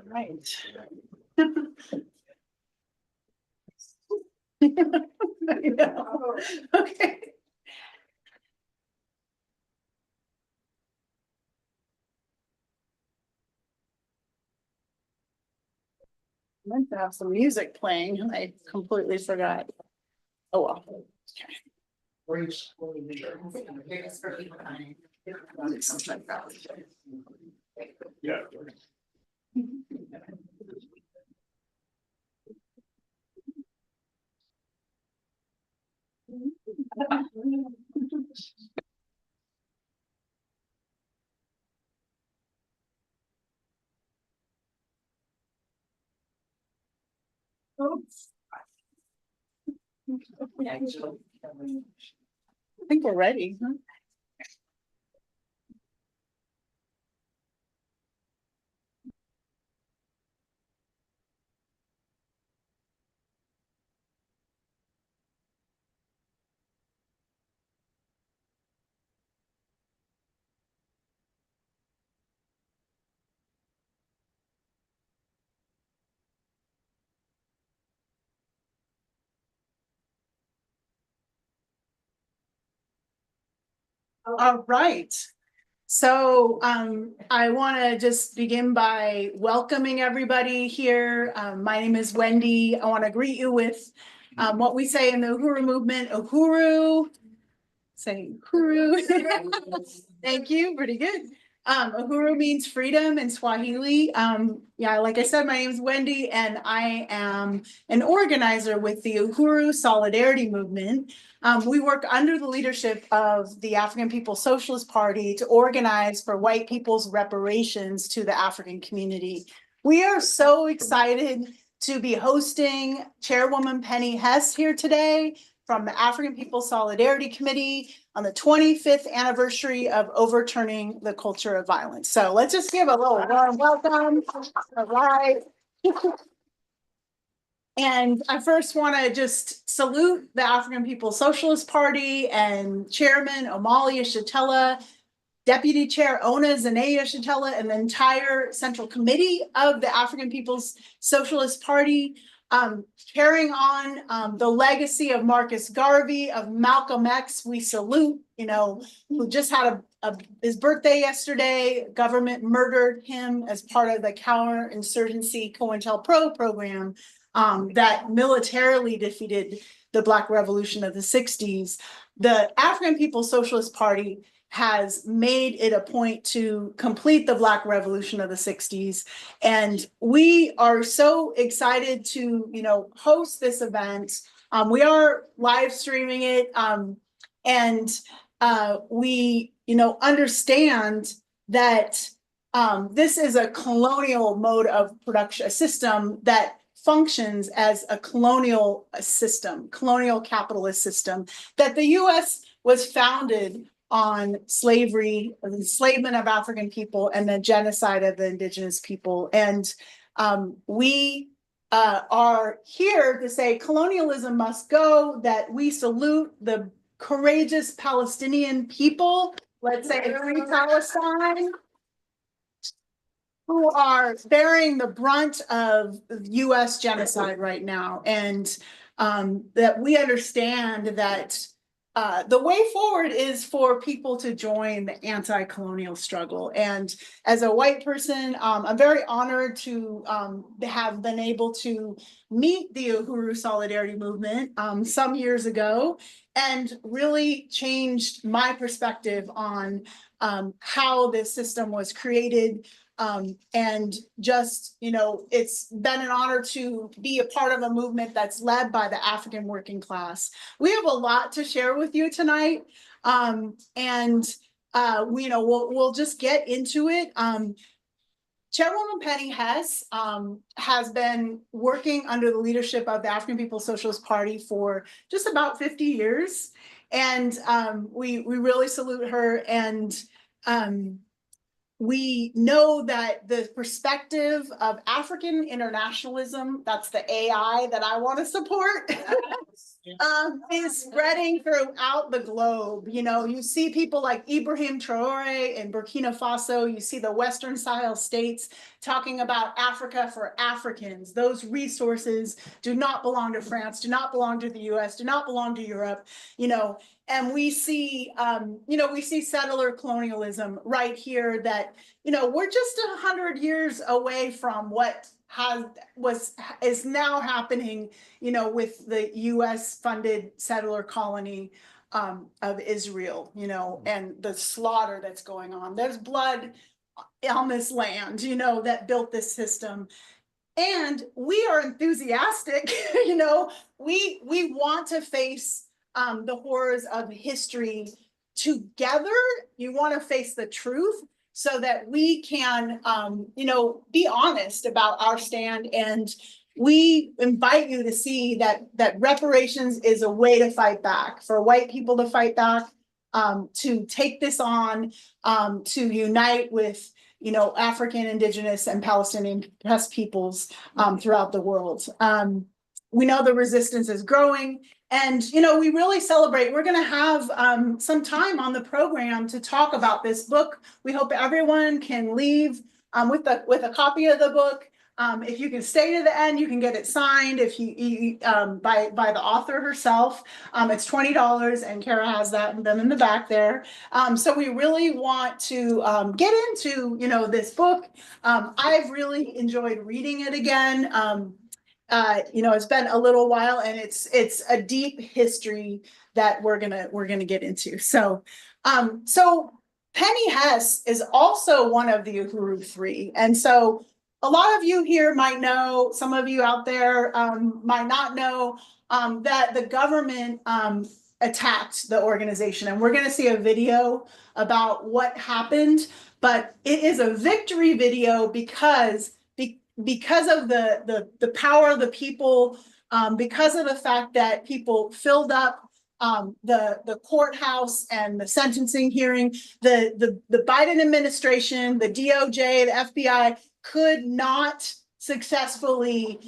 Right. Okay. I meant to have some music playing and I completely forgot. Oh well. Yeah. I think we're ready. Huh? All right. So I want to just begin by welcoming everybody here. My name is Wendy. I want to greet you with what we say in the Uhuru movement, Uhuru. Say Uhuru. Thank you, pretty good. Uhuru means freedom in Swahili. Yeah, like I said, my name is Wendy and I am an organizer with the Uhuru Solidarity Movement. We work under the leadership of the African People's Socialist Party to organize for white people's reparations to the African community. We are so excited to be hosting Chairwoman Penny Hess here today from the African People's Solidarity Committee on the 25th anniversary of overturning the culture of violence. So let's just give a little warm welcome. All right. And I first want to just salute the African People's Socialist Party and Chairman Omali Yeshitela, Deputy Chair Ona Zanea Yeshitela, and the entire Central Committee of the African People's Socialist Party, carrying on the legacy of Marcus Garvey, of Malcolm X. We salute, who just had his birthday yesterday. Government murdered him as part of the counterinsurgency COINTELPRO program that militarily defeated the Black Revolution of the 60s. The African People's Socialist Party has made it a point to complete the Black Revolution of the 60s. And we are so excited to, host this event. We are live streaming it. And we, understand that this is a colonial mode of production, a system that functions as a colonial system, colonial capitalist system, that the US was founded on slavery, the enslavement of African people, and the genocide of the indigenous people. And we are here to say colonialism must go, that we salute the courageous Palestinian people, let's say Free Palestine, who are bearing the brunt of US genocide right now. And that we understand that the way forward is for people to join the anti-colonial struggle. And as a white person, I'm very honored to have been able to meet the Uhuru Solidarity Movement some years ago, and really changed my perspective on how this system was created. And just, it's been an honor to be a part of a movement that's led by the African working class. We have a lot to share with you tonight. We'll just get into it. Chairwoman Penny Hess has been working under the leadership of the African People's Socialist Party for just about 50 years. And we really salute her. And we know that the perspective of African internationalism, that's the AI that I want to support, is spreading throughout the globe. You know, you see people like Ibrahim Traore in Burkina Faso, you see the Western Sahel states talking about Africa for Africans. Those resources do not belong to France, do not belong to the US, do not belong to Europe, you know. And we see, we see settler colonialism right here that, you know, we're just 100 years away from what is now happening, you know, with the US funded settler colony of Israel, you know, and the slaughter that's going on. There's blood on this land, you know, that built this system. And we are enthusiastic, you know, we want to face the horrors of history together. You want to face the truth so that we can, be honest about our stand. And we invite you to see that reparations is a way to fight back, for white people to fight back, to take this on, to unite with, you know, African, Indigenous, and Palestinian oppressed peoples throughout the world. We know the resistance is growing, and, you know, we really celebrate. We're going to have some time on the program to talk about this book. We hope everyone can leave with a copy of the book. If you can stay to the end, you can get it signed by the author herself. It's $20, and Kara has them in the back there. So we really want to get into, you know, this book. I've really enjoyed reading it again. You know, it's been a little while, and it's a deep history that we're gonna get into. So Penny Hess is also one of the Uhuru Three, and so a lot of you here might know, some of you out there might not know that the government attacked the organization, and we're going to see a video about what happened. But it is a victory video because of the power of the people, because of the fact that people filled up the courthouse and the sentencing hearing. The Biden administration, the DOJ, the FBI could not successfully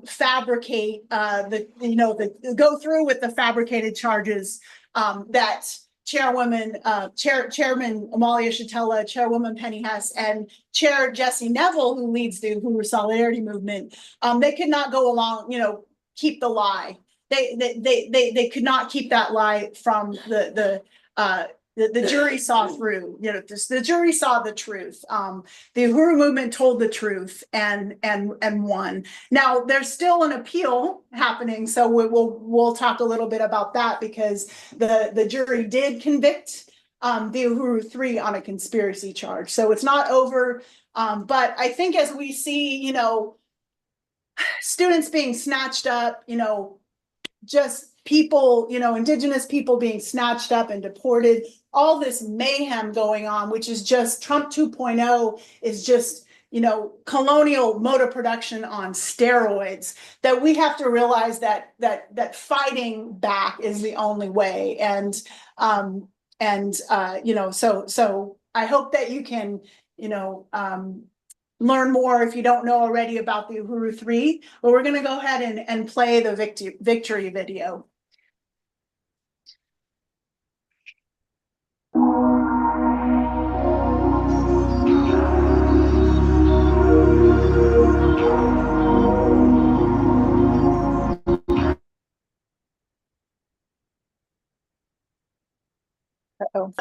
fabricate go through with the fabricated charges that Chairman Amalia Shatella, Chairwoman Penny Hess, and Chair Jesse Neville, who leads the Uhuru Solidarity Movement, they could not go along, you know, keep the lie. They could not keep that lie from the jury saw through, you know, the jury saw the truth. The Uhuru Movement told the truth and won. Now there's still an appeal happening, so we'll talk a little bit about that, because the jury did convict the Uhuru Three on a conspiracy charge. So it's not over, but I think as we see, you know, students being snatched up, you know, just people, you know, Indigenous people being snatched up and deported, all this mayhem going on, which is just Trump 2.0 is just, you know, colonial mode of production on steroids, that we have to realize that fighting back is the only way. And you know, so I hope that you can, you know, learn more if you don't know already about the Uhuru Three, but we're going to go ahead and play the victory video. Uh-oh.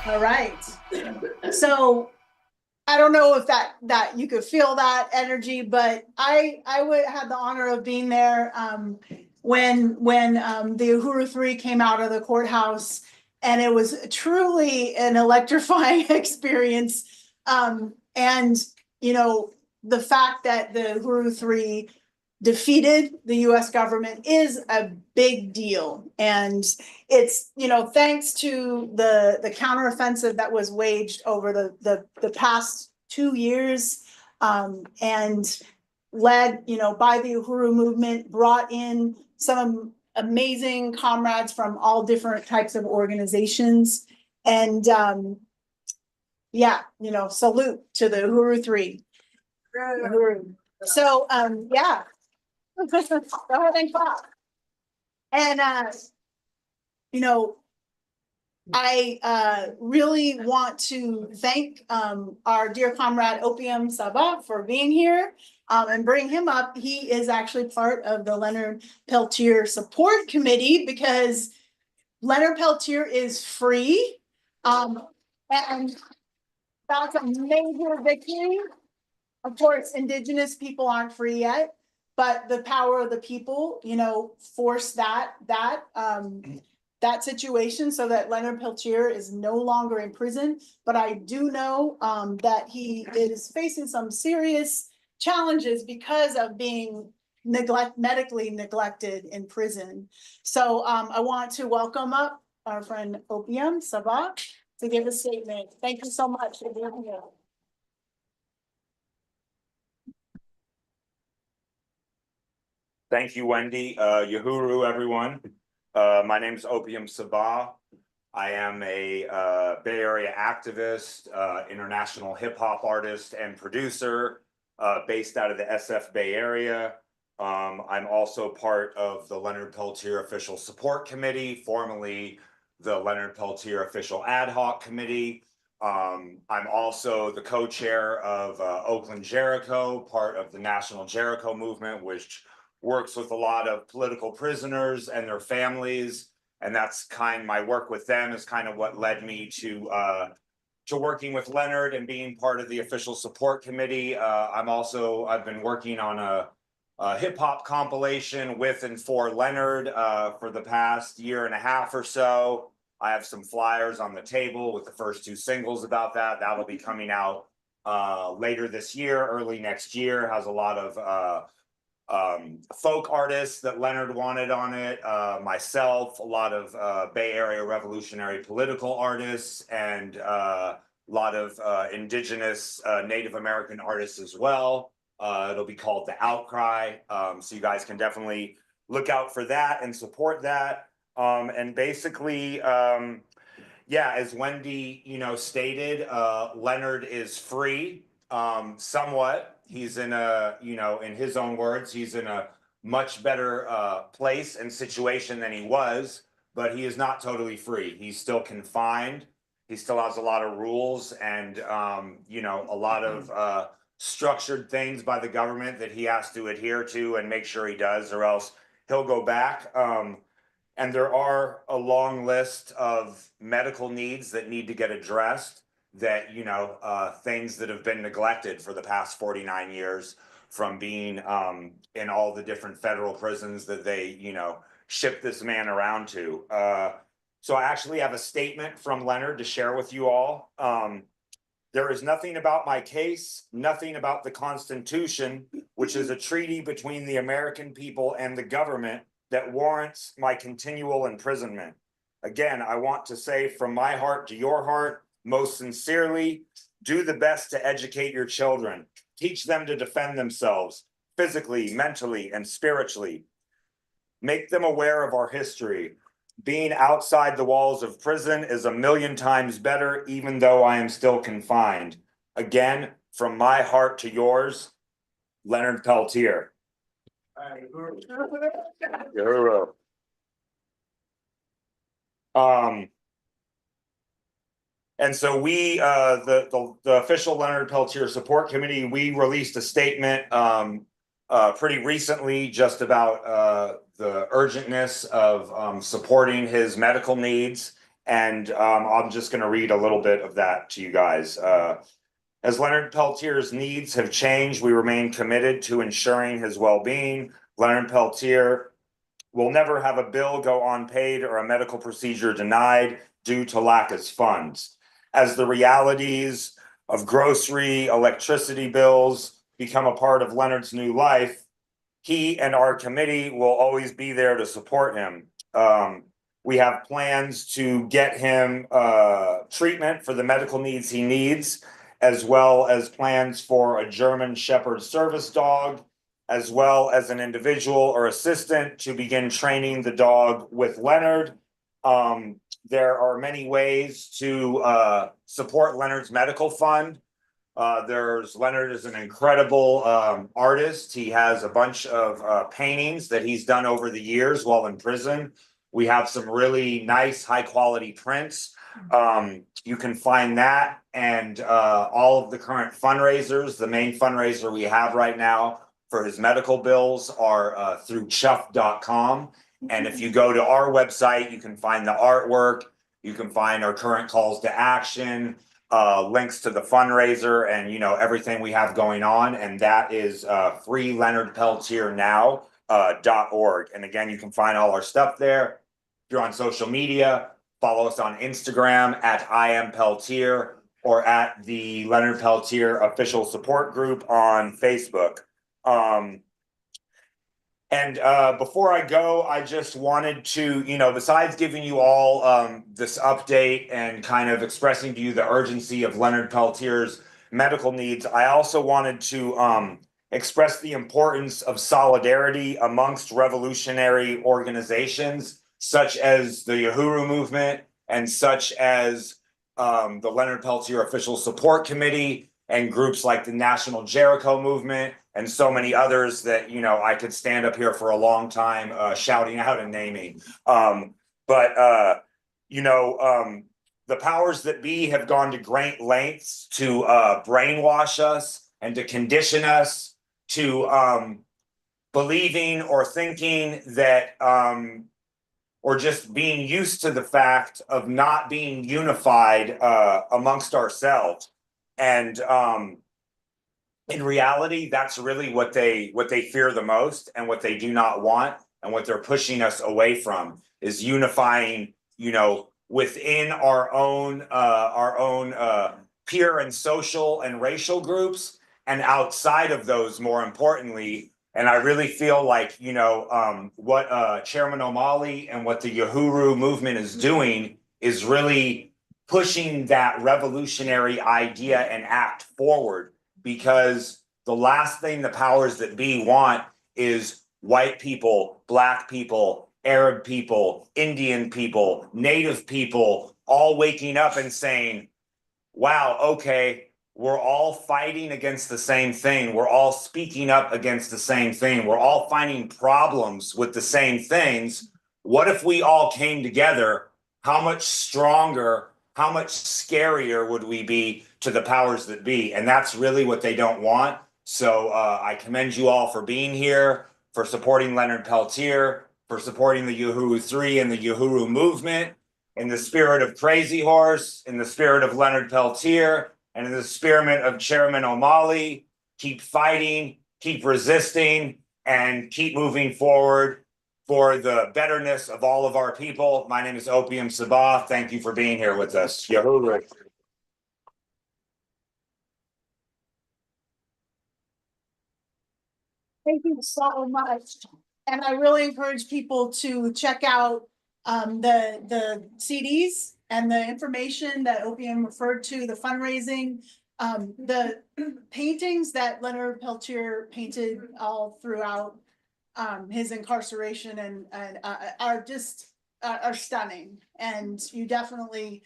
All right. So I don't know if that you could feel that energy, but I had the honor of being there when the Uhuru 3 came out of the courthouse, and it was truly an electrifying experience. And you know, the fact that the Uhuru 3 defeated the US government is a big deal. And it's, you know, thanks to the counteroffensive that was waged over the past 2 years, and led, you know, by the Uhuru movement, brought in some amazing comrades from all different types of organizations. And yeah, you know, salute to the Uhuru 3. Uhuru. So yeah. Go ahead and clap. And you know, I really want to thank our dear comrade Opium Sabah for being here, and bring him up. He is actually part of the Leonard Peltier support committee, because Leonard Peltier is free, and that's a major victory. Of course, Indigenous people aren't free yet, but the power of the people, you know, forced that situation so that Leonard Peltier is no longer in prison. But I do know that he is facing some serious challenges because of being medically neglected in prison. So I want to welcome up our friend Opium Sabah to give a statement. Thank you so much for being here. Thank you, Wendy. Uhuru, everyone. My name is Opium Sabah. I am a Bay Area activist, international hip hop artist and producer, based out of the SF Bay Area. I'm also part of the Leonard Peltier Official Support Committee, formerly the Leonard Peltier Official Ad Hoc Committee. I'm also the co-chair of Oakland Jericho, part of the National Jericho Movement, which works with a lot of political prisoners and their families. And that's my work with them is kind of what led me to working with Leonard and being part of the official support committee. I've been working on a hip hop compilation with and for Leonard for the past year and a half or so. I have some flyers on the table with the first 2 singles about that. That'll be coming out later this year, early next year. Has a lot of folk artists that Leonard wanted on it, myself, a lot of Bay Area revolutionary political artists, and a lot of Indigenous Native American artists as well. It'll be called The Outcry, so you guys can definitely look out for that and support that. And basically, yeah, as Wendy, you know, stated, Leonard is free, somewhat. He's in a, you know, in his own words, he's in a much better place and situation than he was, but he is not totally free. He's still confined. He still has a lot of rules and, you know, a lot of structured things by the government that he has to adhere to and make sure he does, or else he'll go back. And there are a long list of medical needs that need to get addressed, that, you know, things that have been neglected for the past 49 years from being in all the different federal prisons that they, you know, ship this man around to. So I actually have a statement from Leonard to share with you all. There is nothing about my case, nothing about the Constitution, which is a treaty between the American people and the government, that warrants my continual imprisonment. Again, I want to say from my heart to your heart, most sincerely, do the best to educate your children. Teach them to defend themselves physically, mentally, and spiritually. Make them aware of our history. Being outside the walls of prison is 1,000,000 times better, even though I am still confined. Again, from my heart to yours, Leonard Peltier. Uhuru. And so we, the official Leonard Peltier Support Committee, we released a statement pretty recently just about the urgentness of supporting his medical needs And I'm just going to read a little bit of that to you guys. As Leonard Peltier's needs have changed, we remain committed to ensuring his well-being. Leonard Peltier will never have a bill go unpaid or a medical procedure denied due to lack of funds. As the realities of grocery, electricity bills become a part of Leonard's new life, he and our committee will always be there to support him. We have plans to get him treatment for the medical needs he needs, as well as plans for a German Shepherd service dog, as well as an individual or assistant to begin training the dog with Leonard. There are many ways to support Leonard's medical fund. Leonard is an incredible artist. He has a bunch of paintings that he's done over the years while in prison. We have some really nice, high quality prints. You can find that and all of the current fundraisers. The main fundraiser we have right now for his medical bills are through chuff.com. And if you go to our website, you can find the artwork. You can find our current calls to action, links to the fundraiser, and everything we have going on. And that is freeleonardpeltiernow.org. And again, you can find all our stuff there. If you're on social media, follow us on Instagram at @IamPeltier or at the Leonard Peltier official support group on Facebook. Before I go, I just wanted to, besides giving you all this update and kind of expressing to you the urgency of Leonard Peltier's medical needs, I also wanted to express the importance of solidarity amongst revolutionary organizations such as the Uhuru Movement and such as the Leonard Peltier Official Support Committee and groups like the National Jericho Movement and so many others that, I could stand up here for a long time shouting out and naming. The powers that be have gone to great lengths to brainwash us and to condition us to believing or thinking that or just being used to the fact of not being unified amongst ourselves. And in reality, that's really what they fear the most, and what they do not want, and what they're pushing us away from is unifying, within our own peer and social and racial groups, and outside of those, more importantly. And I really feel like, what Chairman O'Malley and what the Uhuru movement is doing is really pushing that revolutionary idea and act forward, because the last thing the powers that be want is white people, Black people, Arab people, Indian people, Native people, all waking up and saying, wow, okay, we're all fighting against the same thing. We're all speaking up against the same thing. We're all finding problems with the same things. What if we all came together? How much stronger, how much scarier would we be to the powers that be? And that's really what they don't want. So I commend you all for being here, for supporting Leonard Peltier, for supporting the Uhuru 3 and the Uhuru movement. In the spirit of Crazy Horse, in the spirit of Leonard Peltier, and in the spirit of Chairman O'Malley, keep fighting, keep resisting, and keep moving forward for the betterness of all of our people. My name is Opium Sabah. Thank you for being here with us. Uhuru. Thank you so much. And I really encourage people to check out the CDs and the information that Opium referred to, the fundraising, the paintings that Leonard Peltier painted all throughout his incarceration and are just are stunning. And you definitely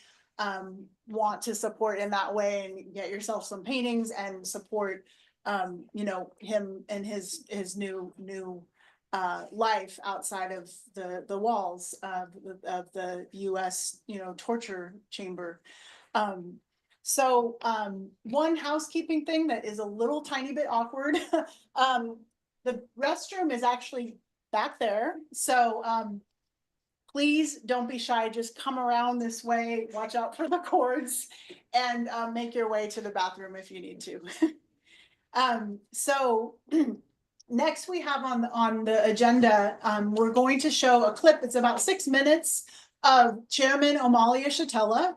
want to support in that way and get yourself some paintings and support him and his new life outside of the walls of the US torture chamber. One housekeeping thing that is a little tiny bit awkward. The restroom is actually back there, so please don't be shy. Just come around this way. Watch out for the cords and make your way to the bathroom if you need to. So next we have on the agenda, we're going to show a clip. It's about 6 minutes of Chairman Amalia Shatella,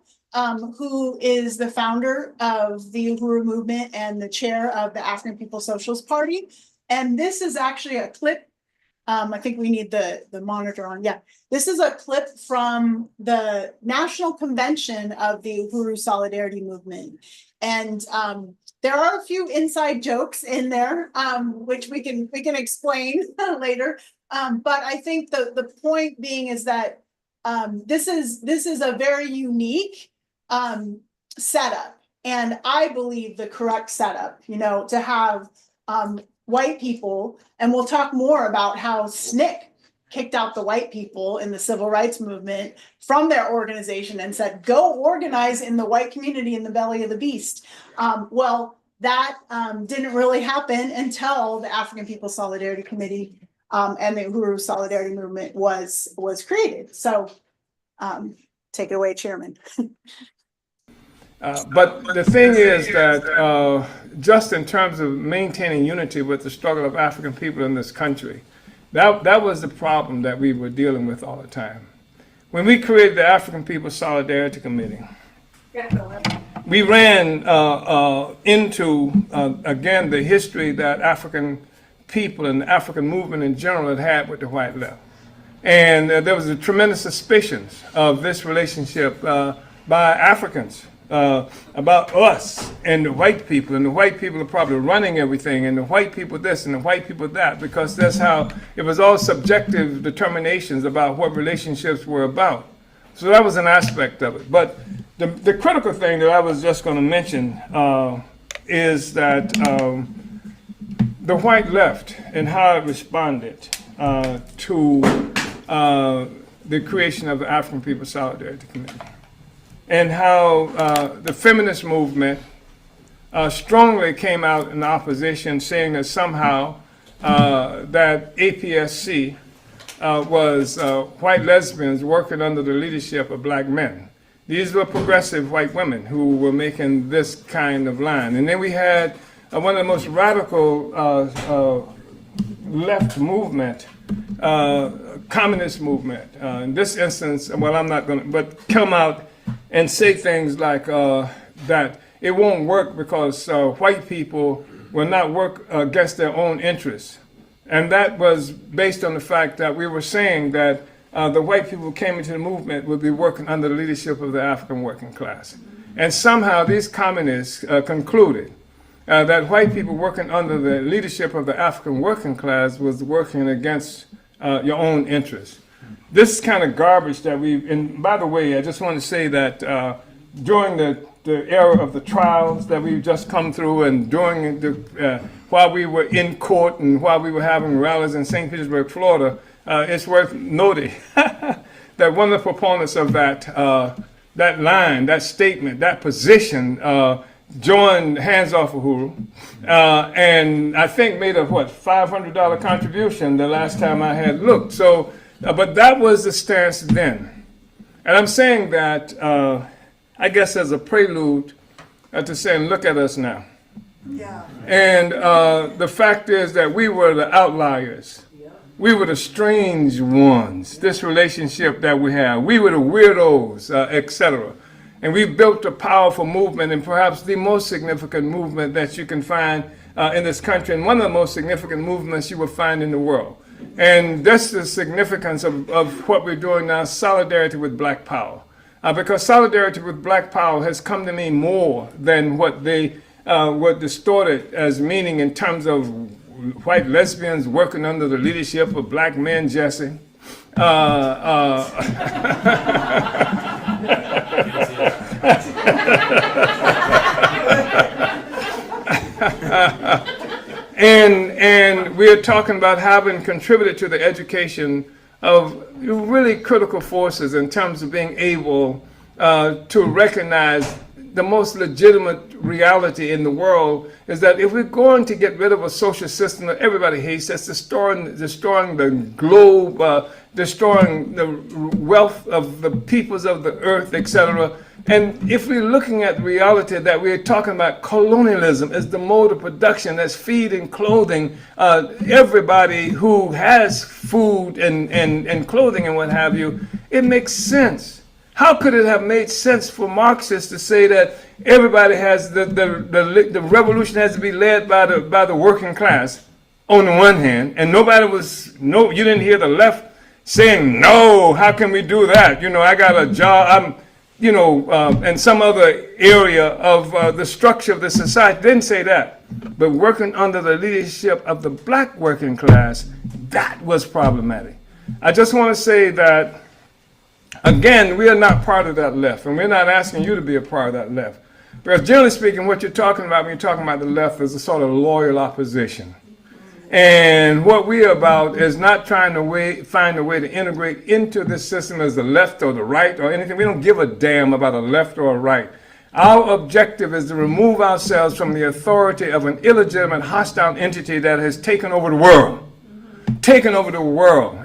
who is the founder of the Uhuru Movement and the chair of the African People's Socialist Party. And this is actually a clip. I think we need the monitor on. Yeah, this is a clip from the National Convention of the Uhuru Solidarity Movement. And there are a few inside jokes in there, which we can explain later. But I think the point being is that this is a very unique setup, and I believe the correct setup, you know, to have white people, and we'll talk more about how SNCC kicked out the white people in the civil rights movement from their organization and said, go organize in the white community in the belly of the beast. Well, that didn't really happen until the African People's Solidarity Committee and the Uhuru Solidarity Movement was created. So take it away, Chairman. But the thing is that just in terms of maintaining unity with the struggle of African people in this country, that was the problem that we were dealing with all the time. When we created the African People's Solidarity Committee, we ran into, again, the history that African people and the African movement in general had with the white left. And there was a tremendous suspicions of this relationship by Africans about us and the white people, and the white people are probably running everything, and the white people this and the white people that, because that's how it was, all subjective determinations about what relationships were about. So that was an aspect of it. But the critical thing that I was just going to mention is that the white left and how it responded to the creation of the African People's Solidarity Committee, and how the feminist movement strongly came out in opposition, saying that somehow that APSC was white lesbians working under the leadership of black men. These were progressive white women who were making this kind of line. And then we had one of the most radical left movement, communist movement. In this instance, well, I'm not going to, but come out and say things like that it won't work because white people will not work against their own interests. And that was based on the fact that we were saying that the white people who came into the movement would be working under the leadership of the African working class. And somehow these communists concluded that white people working under the leadership of the African working class was working against your own interests. This kind of garbage that and by the way, I just want to say that during the era of the trials that we've just come through, and during while we were in court and while we were having rallies in St. Petersburg, Florida, it's worth noting that one of the proponents of that line, that statement, that position, joined Hands Off Uhuru, and I think made a $500 contribution the last time I had looked. So, but that was the stance then, and I'm saying that I guess as a prelude to saying, look at us now. Yeah. And the fact is that we were the outliers. We were the strange ones, this relationship that we have. We were the weirdos, etc. And we built a powerful movement, and perhaps the most significant movement that you can find in this country, and one of the most significant movements you will find in the world. And that's the significance of what we're doing now, solidarity with black power. Because solidarity with black power has come to mean more than what they were distorted as meaning in terms of white lesbians working under the leadership of black men, Jesse. And we're talking about having contributed to the education of really critical forces in terms of being able to recognize the most legitimate reality in the world is that if we're going to get rid of a social system that everybody hates, that's destroying the globe, destroying the wealth of the peoples of the earth, etc. And if we're looking at reality that we're talking about colonialism as the mode of production that's feeding, clothing everybody who has food and clothing and what have you, it makes sense. How could it have made sense for Marxists to say that everybody has the revolution has to be led by the working class on the one hand, and you didn't hear the left saying, no, how can we do that? You know, I got a job, and some other area of the structure of the society didn't say that. But working under the leadership of the black working class, that was problematic. I just want to say that, again, we are not part of that left, and we're not asking you to be a part of that left. Because generally speaking, what you're talking about when you're talking about the left is a sort of loyal opposition. And what we're about is not trying to find a way to integrate into this system as the left or the right or anything. We don't give a damn about a left or a right. Our objective is to remove ourselves from the authority of an illegitimate, hostile entity that has taken over the world.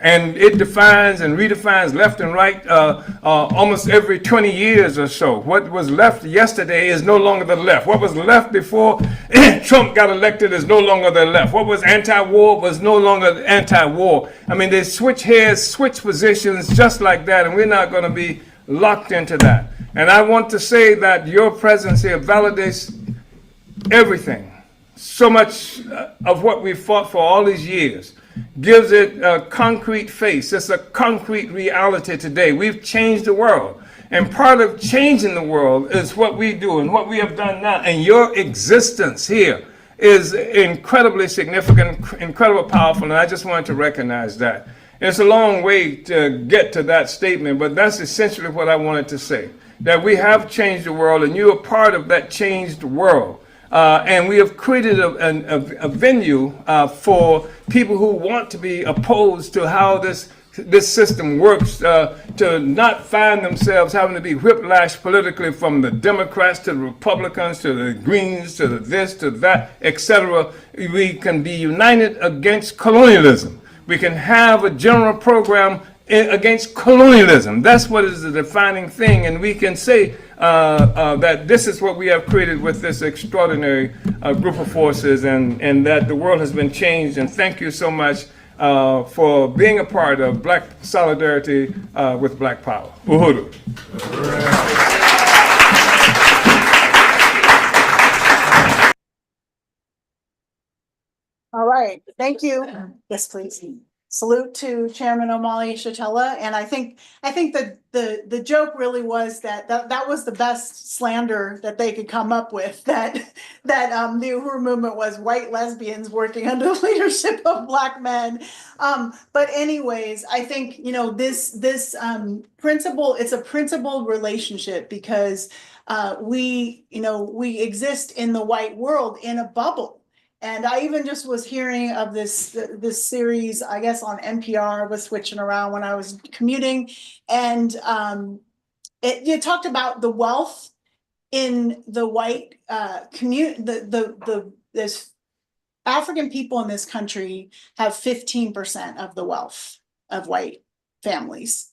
And it defines and redefines left and right almost every 20 years or so. What was left yesterday is no longer the left. What was left before Trump got elected is no longer the left. What was anti-war was no longer anti-war. I mean, they switch heads, switch positions just like that, and we're not going to be locked into that. And I want to say that your presence here validates everything. So much of what we fought for all these years gives it a concrete face. It's a concrete reality today. We've changed the world. And part of changing the world is what we do and what we have done now. And your existence here is incredibly significant, incredibly powerful, and I just wanted to recognize that. It's a long way to get to that statement, but that's essentially what I wanted to say, that we have changed the world, and you are part of that changed world. And we have created a venue for people who want to be opposed to how this system works, to not find themselves having to be whiplashed politically from the Democrats to the Republicans to the Greens to the this to that, etc. We can be united against colonialism. We can have a general program against colonialism. That's what is the defining thing, and we can say that this is what we have created with this extraordinary group of forces, and that the world has been changed. And thank you so much for being a part of Black Solidarity with Black Power. Uhuru. All right, thank you. Yes, please. Salute to Chairman Omali Yeshitela. And I think that the joke really was that was the best slander that they could come up with, that the Uhur movement was white lesbians working under the leadership of Black men. But anyways, I think, this principle, it's a principled relationship, because we exist in the white world in a bubble. And I even just was hearing of this series, I guess on NPR, I was switching around when I was commuting, and it talked about the wealth in the white community. There's African people in this country have 15% of the wealth of white families.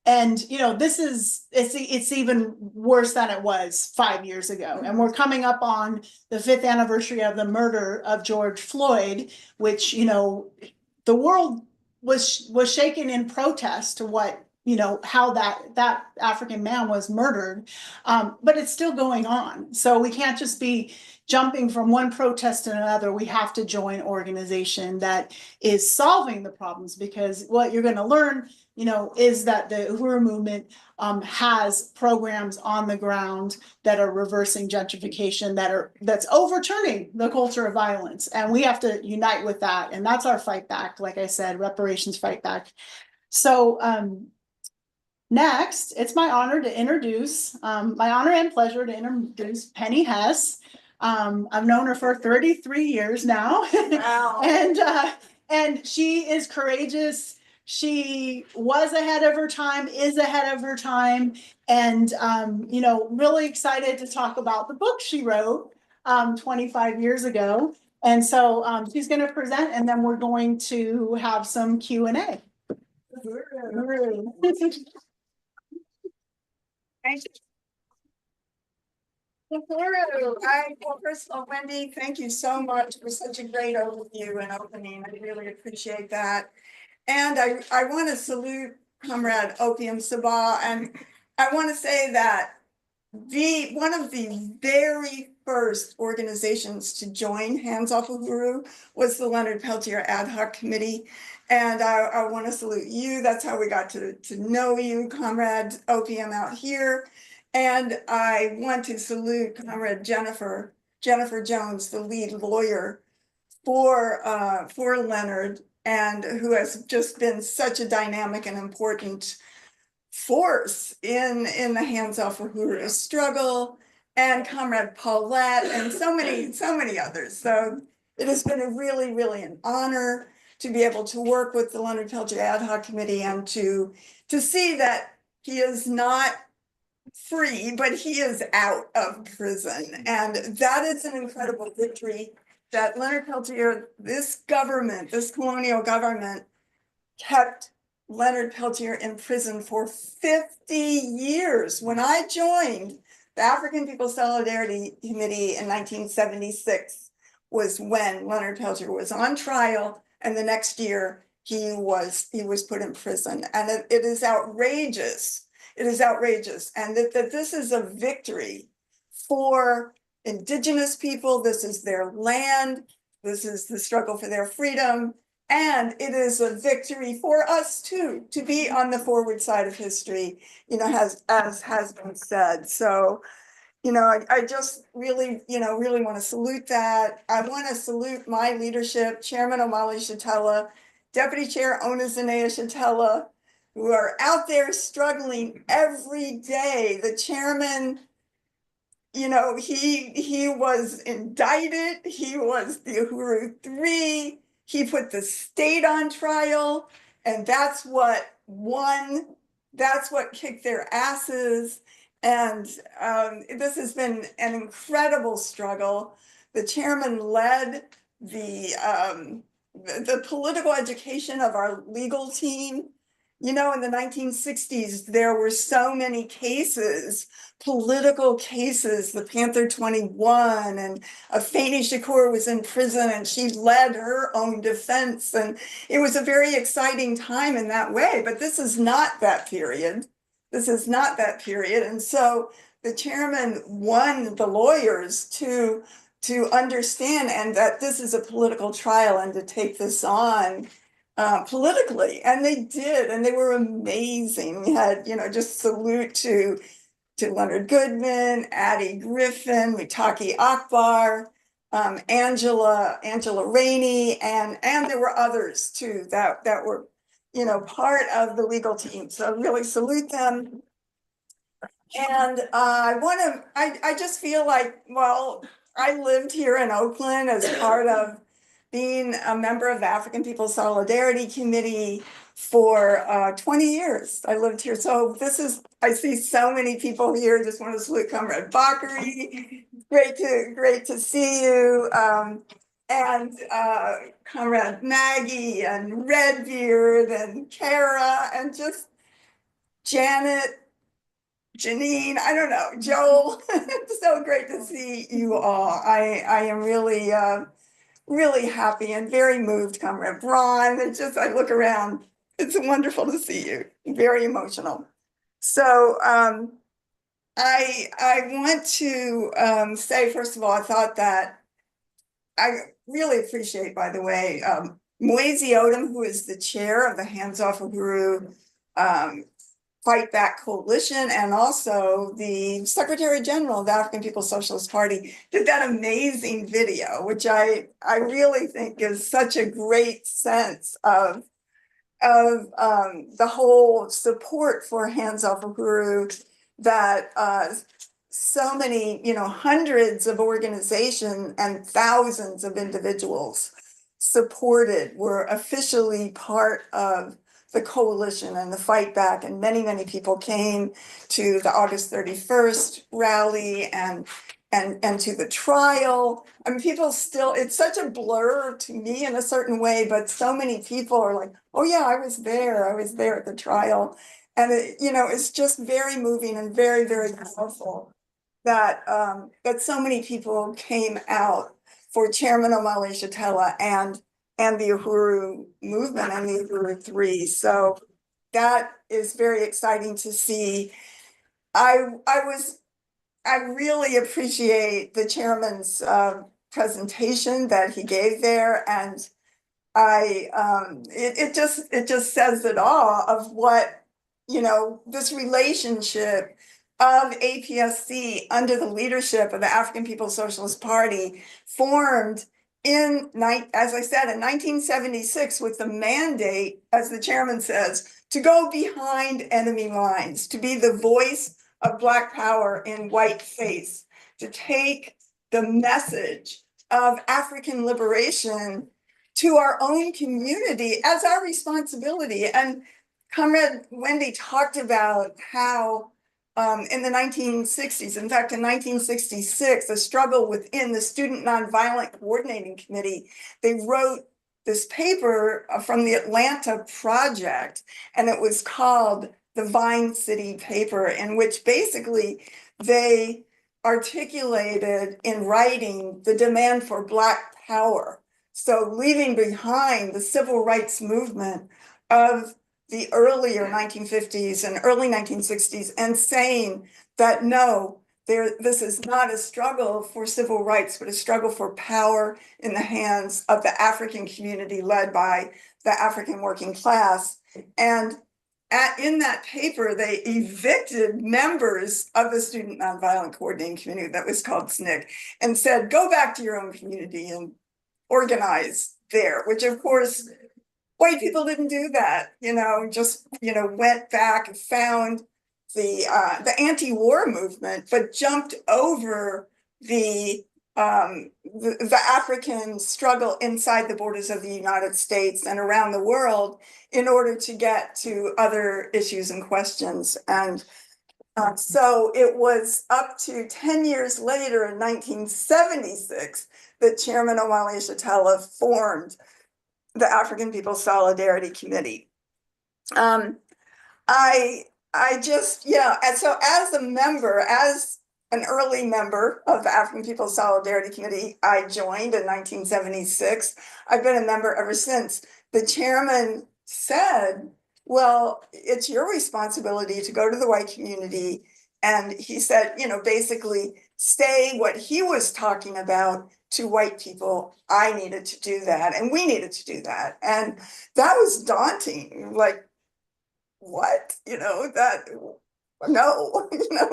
And it's even worse than it was 5 years ago. And we're coming up on the 5th anniversary of the murder of George Floyd, which, the world was shaken in protest to what, how that African man was murdered. But it's still going on. So we can't just be jumping from one protest to another. We have to join an organization that is solving the problems, because what you're going to learn, is that the Uhuru movement has programs on the ground that are reversing gentrification, that's overturning the culture of violence. And we have to unite with that. And that's our fight back. Like I said, reparations fight back. So next, it's my honor and pleasure to introduce Penny Hess. I've known her for 33 years now. Wow. And she is courageous. She was ahead of her time, is ahead of her time, and, you know, really excited to talk about the book she wrote 25 years ago. And so she's going to present, and then we're going to have some Q&A. Thank you. Well, first of all, Wendy, thank you so much for such a great overview and opening. I really appreciate that. And I want to salute Comrade Opium Sabah, and I want to say that one of the very first organizations to join Hands Off Uhuru was the Leonard Peltier Ad Hoc Committee. And I want to salute you. That's how we got to know you, Comrade Opium, out here. And I want to salute Comrade Jennifer Jones, the lead lawyer for Leonard, and who has just been such a dynamic and important force in the Hands Off Uhuru struggle, and Comrade Paulette, and so many others. So it has been a really an honor to be able to work with the Leonard Peltier Ad Hoc Committee, and to see that he is not free, but he is out of prison. And that is an incredible victory that Leonard Peltier, this government, this colonial government, kept Leonard Peltier in prison for 50 years. When I joined the African People's Solidarity Committee in 1976 was when Leonard Peltier was on trial, and the next year he was put in prison. And it is outrageous. It is outrageous. And that this is a victory for Indigenous people. This is their land. This is the struggle for their freedom. And it is a victory for us too, to be on the forward side of history, you know, as has been said. So, you know, I just really want to salute that. I want to salute my leadership, Chairman Omali Shatella, Deputy Chair Ona Zanea Shatella, who are out there struggling every day. The chairman, you know, he was indicted. He was the Uhuru 3. He put the state on trial, and that's what kicked their asses. And this has been an incredible struggle. The chairman led the political education of our legal team. You know, in the 1960s, there were so many cases, political cases, the Panther 21, and Afeni Shakur was in prison, and she led her own defense. And it was a very exciting time in that way, but this is not that period. This is not that period. And so the chairman won the lawyers to understand, and that this is a political trial, and to take this on politically. And they did, and they were amazing. We had, you know, just salute to Leonard Goodman, Addie Griffin, Mitaki Akbar, Angela Rainey, and there were others too that were, you know, part of the legal team. So really salute them. And I just feel like, well, I lived here in Oakland as part of being a member of the African People's Solidarity Committee for 20 years. I lived here. So I see so many people here. Just want to salute Comrade Bakary. Great to see you. And Comrade Maggie and Redbeard and Kara and just Janet, Janine, I don't know, Joel. So great to see you all. I am really happy and very moved, Comrade Braun. I look around, it's wonderful to see you, very emotional. So I want to say, first of all, I thought that I really appreciate, by the way, Moise Odom, who is the chair of the Hands Off Uhuru Fight Back Coalition, and also the Secretary General of the African People's Socialist Party, did that amazing video, which I really think gives such a great sense of the whole support for Hands Off Uhuru, that so many, you know, hundreds of organizations and thousands of individuals were officially part of the coalition and the fight back. And many, many people came to the August 31st rally and to the trial. I mean, people still, it's such a blur to me in a certain way, but so many people are like, oh yeah, I was there at the trial. And it, you know, it's just very moving and very, very powerful that that so many people came out for Chairman Omali Yeshitela and the Uhuru movement and the Uhuru Three. So that is very exciting to see. I really appreciate the chairman's presentation that he gave there, and it just says it all of what, you know, this relationship of APSC under the leadership of the African People's Socialist Party formed as I said, in 1976 with the mandate, as the chairman says, to go behind enemy lines, to be the voice of Black power in white face, to take the message of African liberation to our own community as our responsibility. And Comrade Wendy talked about how in the 1960s, in fact, in 1966, the struggle within the Student Nonviolent Coordinating Committee, they wrote this paper from the Atlanta Project, and it was called the Vine City Paper, in which basically they articulated in writing the demand for Black power. So leaving behind the civil rights movement of the earlier 1950s and early 1960s and saying that no, this is not a struggle for civil rights, but a struggle for power in the hands of the African community led by the African working class. And in that paper, they evicted members of the Student Nonviolent Coordinating Committee that was called SNCC and said, go back to your own community and organize there, which of course, white people didn't do that, you know, just, you know, went back and found the anti-war movement, but jumped over the African struggle inside the borders of the United States and around the world in order to get to other issues and questions. And so it was up to 10 years later in 1976 that Chairman Omali Yeshitela formed the African People's Solidarity Committee. I just, yeah, and so as a member, as an early member of the African People's Solidarity Committee, I joined in 1976. I've been a member ever since. The chairman said, well, it's your responsibility to go to the white community. And he said, you know, basically say what he was talking about to white people. I needed to do that, and we needed to do that. And that was daunting. Like, what? You know, that, no, you know,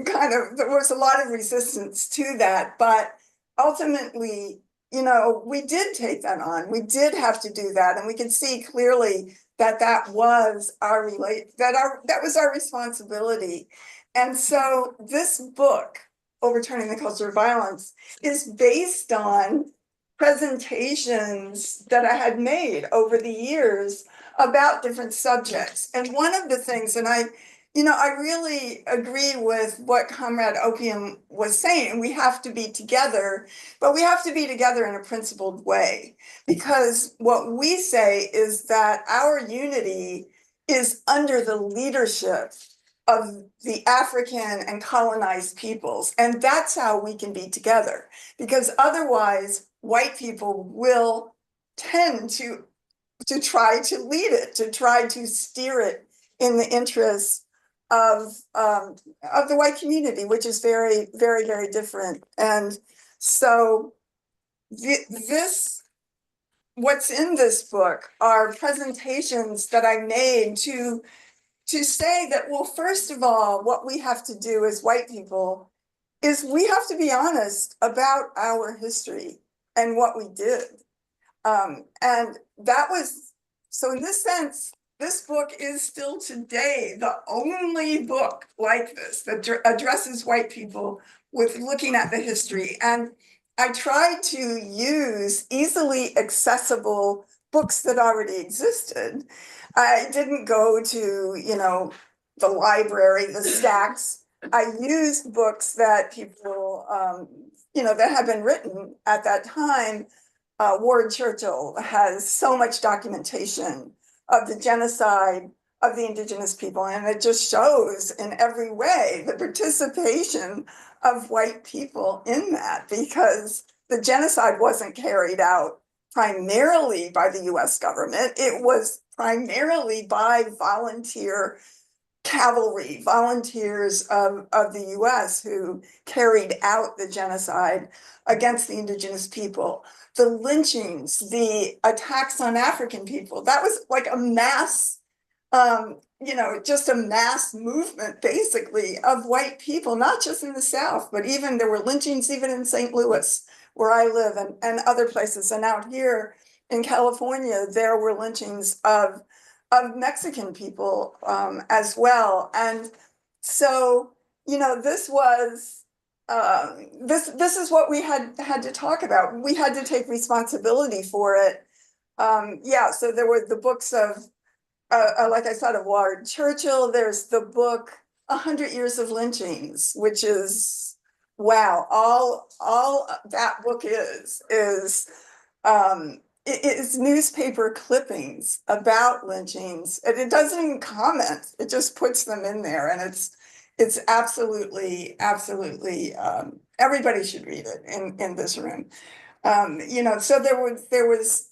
kind of, there was a lot of resistance to that. But ultimately, you know, we did take that on. We did have to do that. And we can see clearly that that was our that was our responsibility. And so this book, Overturning the Culture of Violence, is based on presentations that I had made over the years about different subjects. And one of the things, and I really agree with what Comrade Opium was saying, we have to be together, but we have to be together in a principled way. Because what we say is that our unity is under the leadership of the African and colonized peoples. And that's how we can be together. Because otherwise, white people will tend to try to lead it, to try to steer it in the interests of the white community, which is very, very, very different. And so what's in this book are presentations that I made to say that, well, first of all, what we have to do as white people is we have to be honest about our history and what we did. And that was, so in this sense, this book is still today the only book like this that addresses white people with looking at the history. And I tried to use easily accessible books that already existed. I didn't go to, the library, the stacks. I used books that people, that had been written at that time. Ward Churchill has so much documentation of the genocide of the Indigenous people, and it just shows in every way the participation of white people in that, because the genocide wasn't carried out primarily by the US government. It was primarily by volunteer cavalry, volunteers of the US who carried out the genocide against the Indigenous people. The lynchings, the attacks on African people, that was like a mass, just a mass movement basically of white people, not just in the South, but even there were lynchings even in St. Louis, where I live, and other places. And out here in California, there were lynchings of Mexican people as well. And so, this was this is what we had to talk about. We had to take responsibility for it. So there were the books of, like I said, of Ward Churchill. There's the book 100 Years of Lynchings, which is, wow, all that book is it is newspaper clippings about lynchings, and it doesn't even comment. It just puts them in there, and it's absolutely everybody should read it in this room. So there was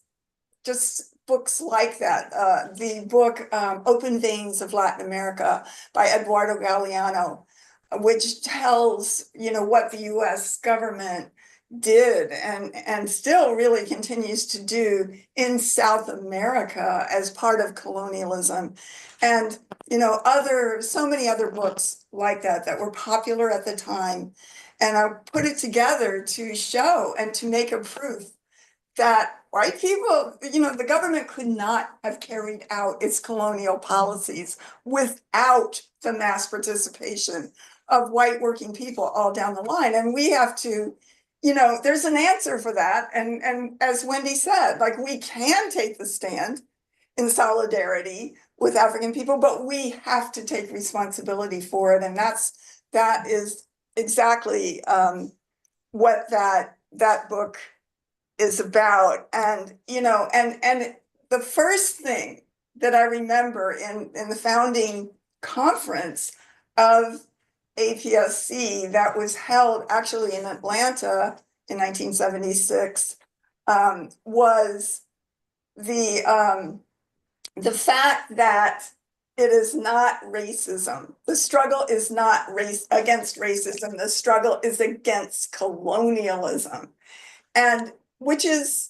just books like that. The book Open Veins of Latin America by Eduardo Galeano, which tells what the US government did and still really continues to do in South America as part of colonialism. And so many other books like that were popular at the time. And I put it together to show and to make a proof that white people, the government could not have carried out its colonial policies without the mass participation of white working people all down the line. And we have to, there's an answer for that. And as Wendy said, like, we can take the stand in solidarity with African people, but we have to take responsibility for it. And that is exactly what that book is about. And and the first thing that I remember in the founding conference of APSC that was held actually in Atlanta in 1976 was the fact that it is not racism. The struggle is not against racism. The struggle is against colonialism. And which is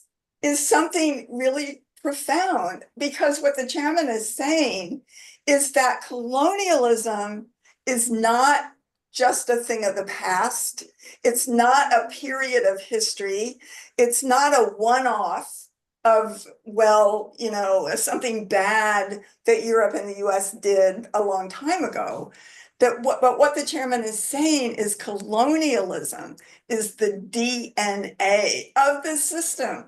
something really profound, because what the chairman is saying is that colonialism is not just a thing of the past. It's not a period of history. It's not a one-off of, something bad that Europe and the US did a long time ago. But what the chairman is saying is colonialism is the DNA of the system.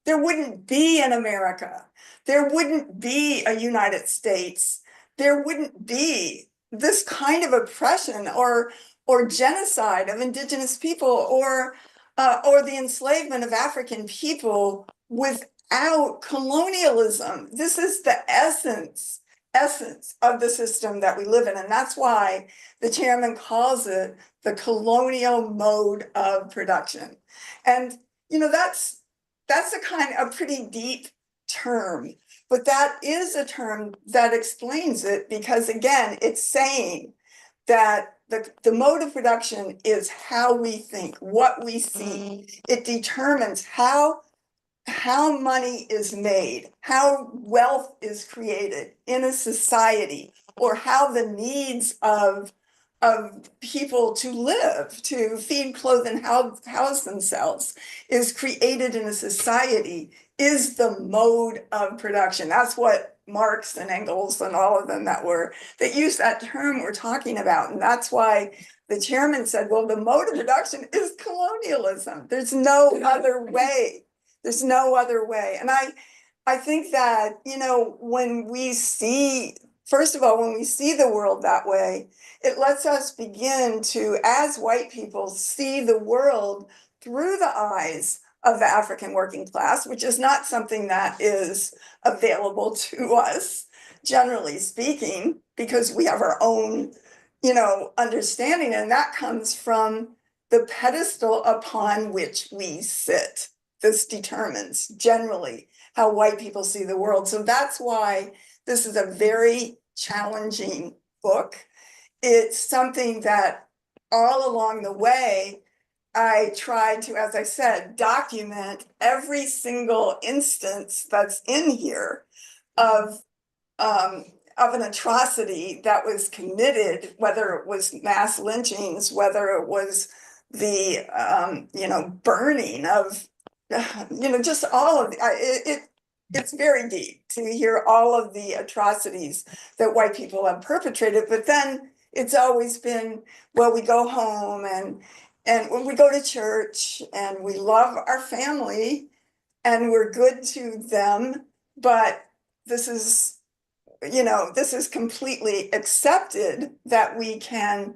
There wouldn't be an America. There wouldn't be a United States. There wouldn't be this kind of oppression or genocide of Indigenous people or the enslavement of African people without colonialism. This is the essence of the system that we live in. And that's why the chairman calls it the colonial mode of production. And, that's a pretty deep term, but that is a term that explains it, because again, it's saying that the mode of production is how we think, what we see. It determines how money is made, how wealth is created in a society, or how the needs of people to live, to feed, clothe, and house themselves is created in a society, is the mode of production. That's what Marx and Engels and all of them that use that term we're talking about. And that's why the chairman said, well, the mode of production is colonialism. There's no other way. There's no other way. And I think that, when we see, first of all, when we see the world that way, it lets us begin to, as white people, see the world through the eyes of the African working class, which is not something that is available to us, generally speaking, because we have our own, understanding, and that comes from the pedestal upon which we sit. This determines generally how white people see the world. So that's why this is a very challenging book. It's something that all along the way, I tried to, as I said, document every single instance that's in here of an atrocity that was committed, whether it was mass lynchings, whether it was the burning of just all of it's very deep to hear all of the atrocities that white people have perpetrated. But then it's always been, well, we go home and when we go to church and we love our family and we're good to them, but this is completely accepted that we can,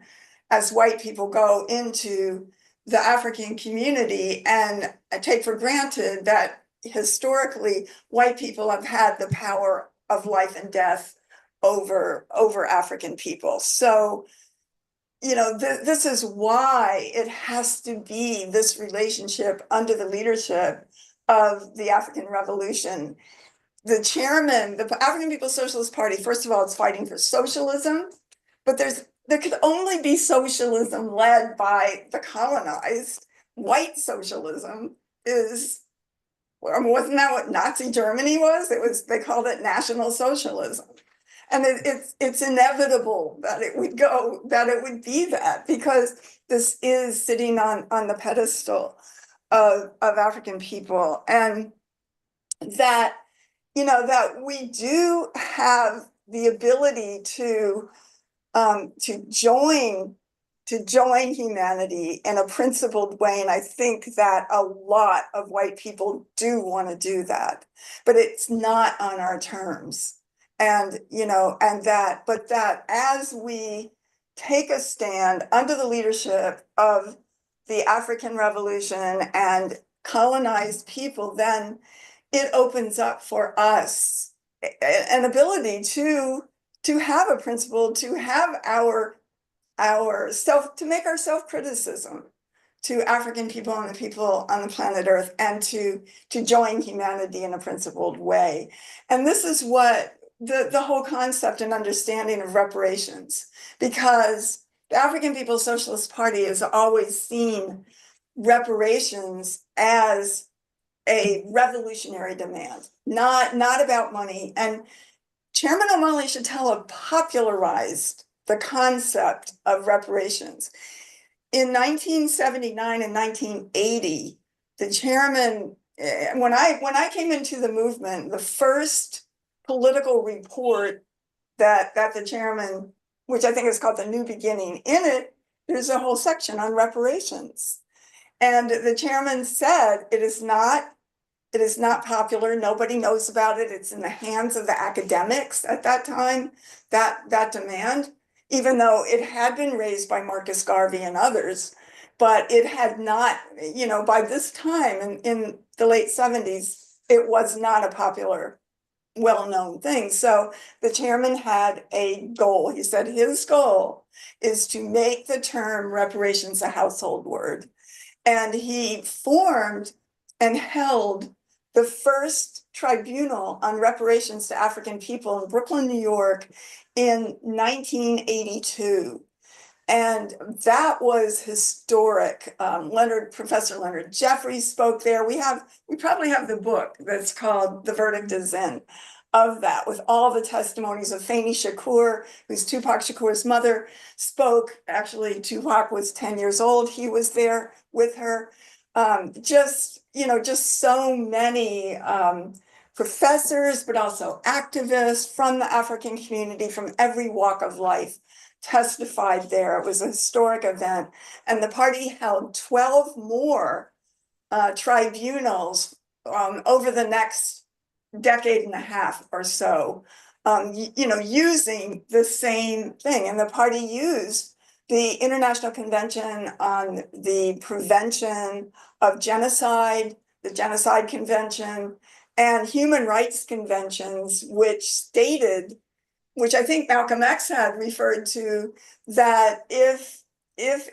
as white people, go into the African community and take for granted that historically white people have had the power of life and death over African people. So, this is why it has to be this relationship under the leadership of the African Revolution. The chairman, the African People's Socialist Party, first of all, it's fighting for socialism, but there could only be socialism led by the colonized. White socialism wasn't that what Nazi Germany was? They called it National Socialism. And it's inevitable that it would be that, because this is sitting on the pedestal of African people, and that we do have the ability to join humanity in a principled way. And I think that a lot of white people do want to do that, but it's not on our terms. And, that as we take a stand under the leadership of the African Revolution and colonized people, then it opens up for us an ability to have a principle, to have our to make our self-criticism to African people and the people on the planet Earth, and to join humanity in a principled way. And this is what the whole concept and understanding of reparations, because the African People's Socialist Party has always seen reparations as a revolutionary demand, not about money. And Chairman Omali Yeshitela popularized the concept of reparations. In 1979 and 1980, the chairman, when I came into the movement, the first political report that the chairman, which I think is called The New Beginning, in it, there's a whole section on reparations. And the chairman said, it is not popular. Nobody knows about it. It's in the hands of the academics at that time, that demand, even though it had been raised by Marcus Garvey and others, but it had not, by this time in the late 70s, it was not a popular, well-known thing. So the chairman had a goal. He said his goal is to make the term reparations a household word. And he formed and held the first tribunal on reparations to African people in Brooklyn, New York in 1982. And that was historic. Professor Leonard Jeffries spoke there. We probably have the book that's called The Verdict Is In, of that, with all the testimonies of Faini Shakur, who's Tupac Shakur's mother, spoke. Actually, Tupac was 10 years old. He was there with her. Just so many professors, but also activists from the African community, from every walk of life, testified there. It was a historic event. And the party held 12 more tribunals over the next decade and a half or so, using the same thing. And the party used the International Convention on the Prevention of Genocide, the Genocide Convention, and human rights conventions, which stated, which I think Malcolm X had referred to, that if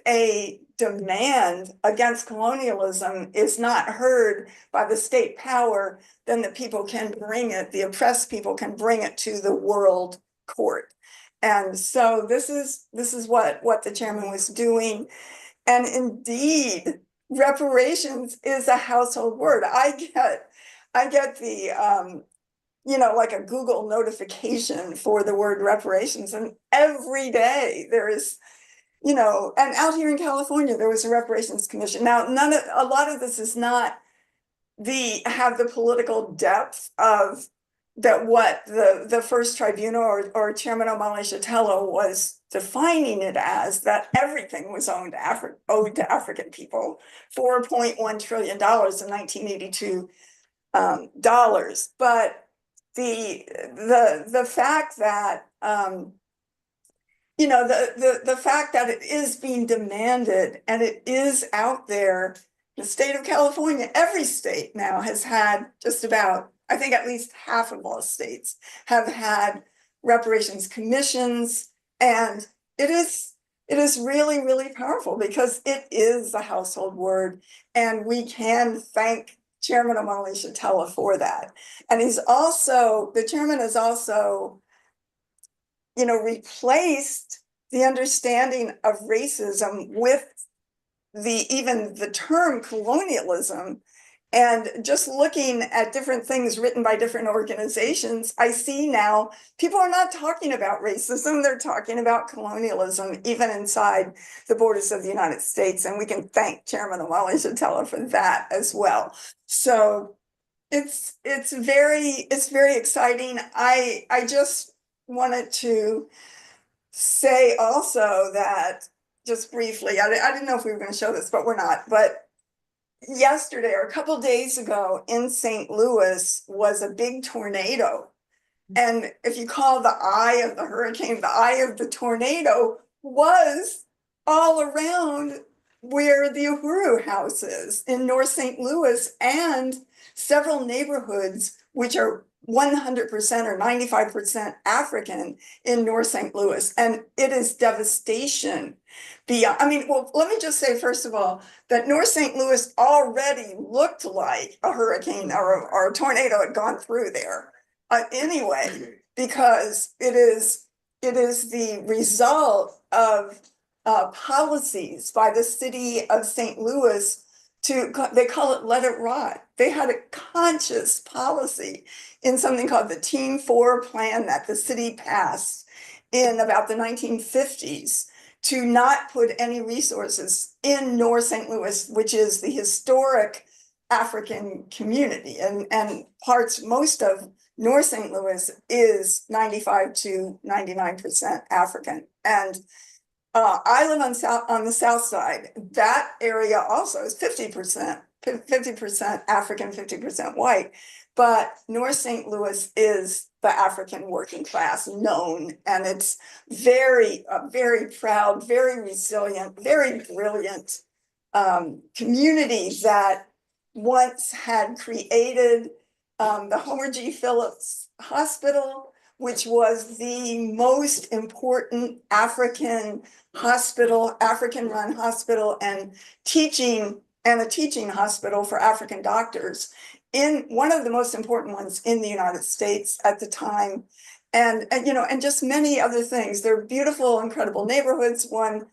a demand against colonialism is not heard by the state power, then the people can bring it, the oppressed people can bring it to the world court. And so this is what the chairman was doing. And indeed, reparations is a household word. I get the like a Google notification for the word reparations, and every day there is, and out here in California there was a Reparations Commission. Now, a lot of this is not have the political depth of that what the first tribunal or Chairman Omali Shatella was defining it as, that everything was owed to African people, $4.1 trillion in 1982 dollars. But the fact that the fact that it is being demanded and it is out there, the state of California, every state now has had just about, I think at least half of all states have had reparations commissions, and it is really, really powerful because it is a household word, and we can thank Chairman Omali Shatella for that. And the chairman has also, replaced the understanding of racism with even the term colonialism. And just looking at different things written by different organizations, I see now people are not talking about racism, they're talking about colonialism, even inside the borders of the United States. And we can thank Chairman Omali Shatella for that as well. So it's very exciting. I just wanted to say also that, just briefly, I didn't know if we were going to show this, but we're not. But yesterday or a couple days ago in St. Louis was a big tornado. And if you call the eye of the hurricane, the eye of the tornado was all around where the Uhuru house is in North St. Louis, and several neighborhoods which are 100% or 95% African in North St. Louis. And it is devastation beyond, let me just say, first of all, that North St. Louis already looked like a hurricane or a tornado had gone through there. Anyway, because it is the result of policies by the city of St. Louis they call it let it rot. They had a conscious policy in something called the Team 4 plan that the city passed in about the 1950s to not put any resources in North St. Louis, which is the historic African community, and most of North St. Louis is 95 to 99% African. And I live on the south side. That area also is 50% African, 50% white. But North St. Louis is the African working class known, and it's very proud, very resilient, very brilliant community that once had created the Homer G. Phillips Hospital, which was the most important African run hospital and a teaching hospital for African doctors, in one of the most important ones in the United States at the time. And just many other things. They're beautiful, incredible neighborhoods. One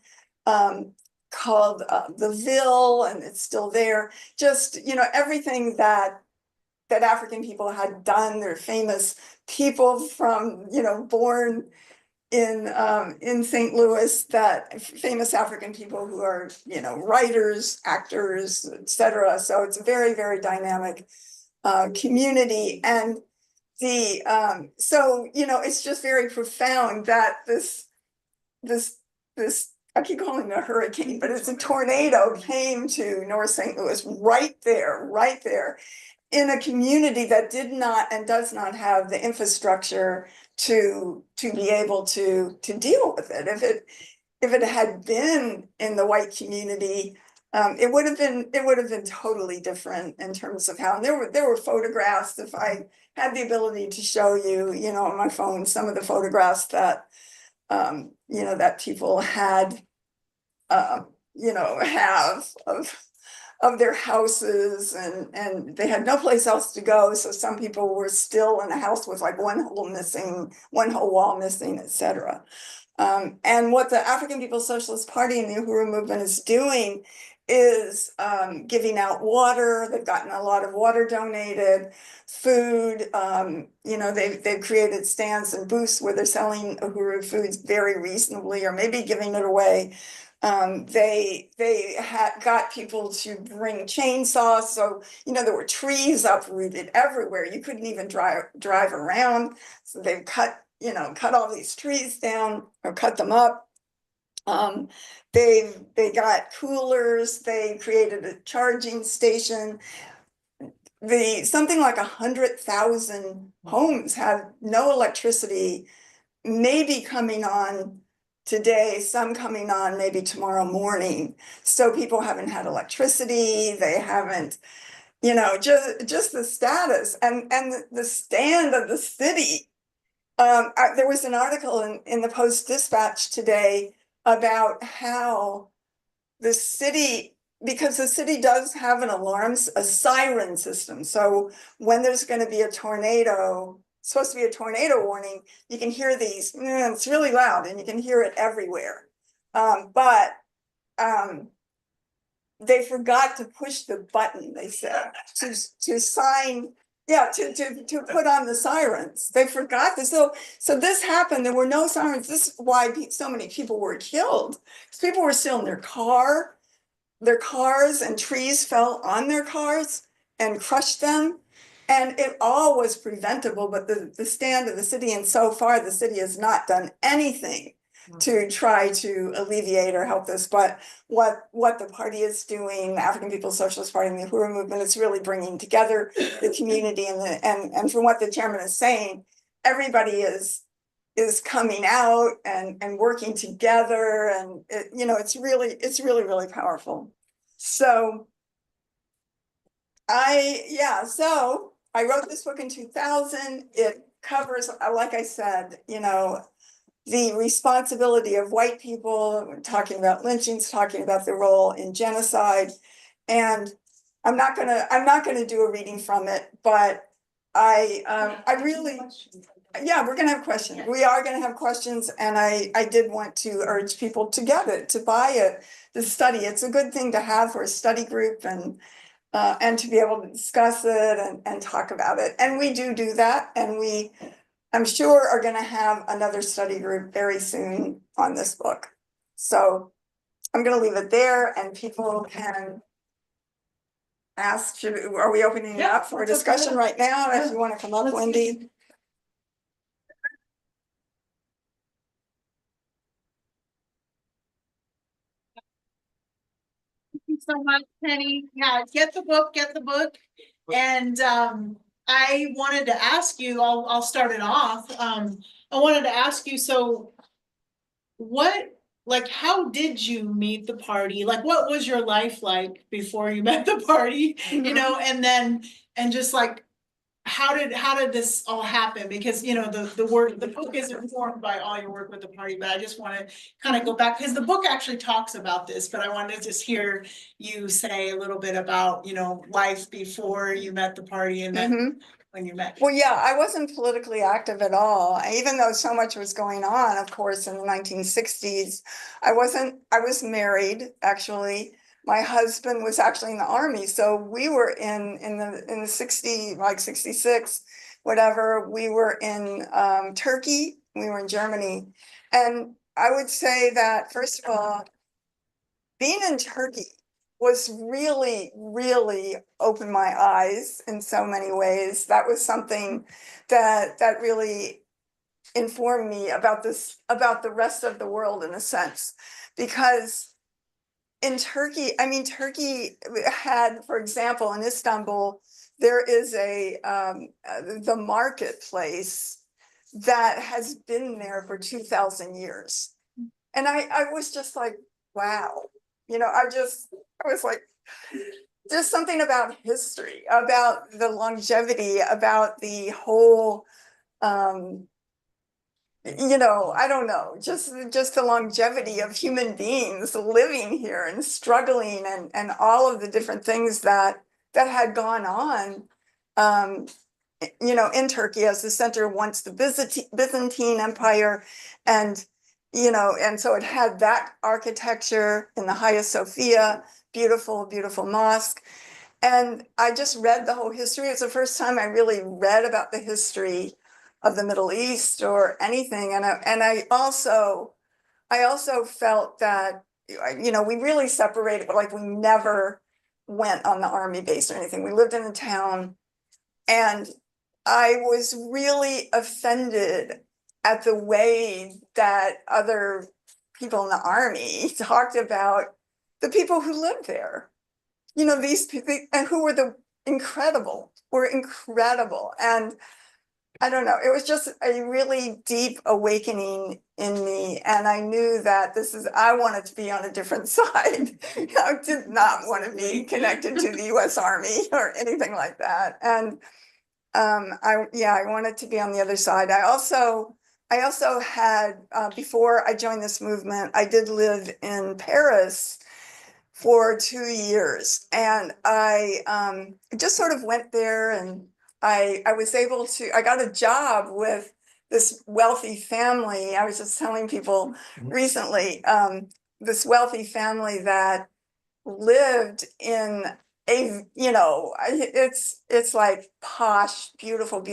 called the Ville, and it's still there. Just, everything that African people had done. They're famous people from, born in St. Louis, that famous African people who are, writers, actors, etc. So it's a very, very dynamic community. And it's just very profound that this I keep calling it a hurricane, but it's a tornado, came to North St. Louis right there. in a community that did not and does not have the infrastructure to be able to deal with it. If it had been in the white community, it would have been totally different in terms of how. And there were photographs. If I had the ability to show you, you know, on my phone, some of the photographs that you know, that people had, you know, have of their houses, and they had no place else to go. So some people were still in a house with like one whole wall missing, etc. And what the African People's Socialist Party and the Uhuru Movement is doing is giving out water. They've gotten a lot of water donated, food. You know, they've created stands and booths where they're selling Uhuru foods very reasonably, or maybe giving it away. They had got people to bring chainsaws, so you know there were trees uprooted everywhere. You couldn't even drive around. So they've cut all these trees down or cut them up. They got coolers. They created a charging station. Something like 100,000 homes have no electricity, maybe coming on today, some coming on maybe tomorrow morning. So people haven't had electricity. They haven't, you know, just the status and the stand of the city. There was an article in the Post-Dispatch today about how the city, because the city does have a siren system. So when there's going to be a tornado, supposed to be a tornado warning, you can hear these, it's really loud and you can hear it everywhere. But they forgot to push the button, they said, to sign, to put on the sirens. They forgot this. So this happened. There were no sirens. This is why so many people were killed. People were still in their cars, and trees fell on their cars and crushed them. And it all was preventable, but the stand of the city, and so far the city has not done anything to try to alleviate or help this. But what the party is doing, the African People's Socialist Party and the Uhuru Movement, is really bringing together the community, and from what the chairman is saying, everybody is coming out and working together, and you know, it's really powerful. So I wrote this book in 2000. It covers, like I said, you know, the responsibility of white people. We're talking about lynchings, talking about the role in genocide, and I'm not gonna do a reading from it, but I really, yeah, we're gonna have questions. We are gonna have questions, and I did want to urge people to get it, to buy it, to study. It's a good thing to have for a study group, and to be able to discuss it and talk about it. And we do that, and I'm sure are going to have another study group very soon on this book. So I'm going to leave it there, and people can ask, are we opening it up for a discussion right now? If you want to come up, Wendy. You so much, Penny. Yeah, get the book. And I wanted to ask you, I'll start it off. I wanted to ask you, so how did you meet the party? Like, what was your life like before you met the party? You know, and just like, how did this all happen? Because, you know, the book is informed by all your work with the party, but I just want to kind of go back, because the book actually talks about this, but I wanted to just hear you say a little bit about, you know, life before you met the party and then when you met. Well, yeah, I wasn't politically active at all, even though so much was going on, of course, in the 1960s. I was married, actually. My husband was actually in the army, so we were in the 60, like 66, whatever. We were in Turkey, we were in Germany. And I would say that, first of all, being in Turkey was really opened my eyes in so many ways. That was something that really informed me about the rest of the world, in a sense, because in Turkey, Turkey had, for example, in Istanbul, there is the marketplace that has been there for 2,000 years. And I was just like, wow, I was like, there's something about history, about the longevity, about the whole, I don't know, just the longevity of human beings living here and struggling and all of the different things that had gone on, in Turkey as the center once the Byzantine Empire, and and so it had that architecture in the Hagia Sophia, beautiful, beautiful mosque. And I just read the whole history. It's the first time I really read about the history of the Middle East or anything. And I also felt that, we really separated, but like we never went on the army base or anything. We lived in a town, and I was really offended at the way that other people in the army talked about the people who lived there. These people who were incredible. And I don't know, it was just a really deep awakening in me. And I knew that I wanted to be on a different side. I did not want to be connected to the US Army or anything like that. And I wanted to be on the other side. I also had, before I joined this movement, I did live in Paris for 2 years. And I just sort of went there, and I got a job with this wealthy family. I was just telling people recently, this wealthy family that lived in it's like posh, beautiful,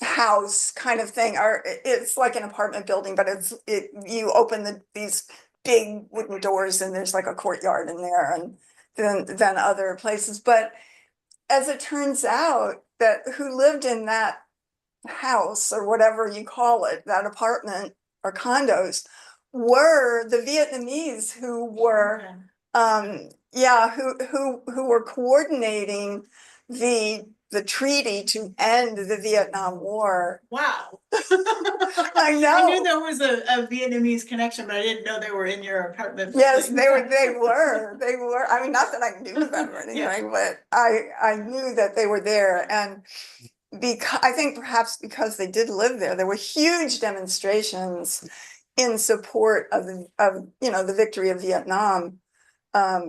house kind of thing. Or it's like an apartment building, but you open these big wooden doors, and there's like a courtyard in there, and then other places. But as it turns out, that who lived in that house, or whatever you call it, that apartment or condos, were the Vietnamese who were who were coordinating the treaty to end the Vietnam War. Wow. I know. I knew there was a Vietnamese connection, but I didn't know they were in your apartment. Yes, they were. I mean, not that I knew them or anything, but I knew that they were there. And I think perhaps because they did live there, there were huge demonstrations in support of the victory of Vietnam,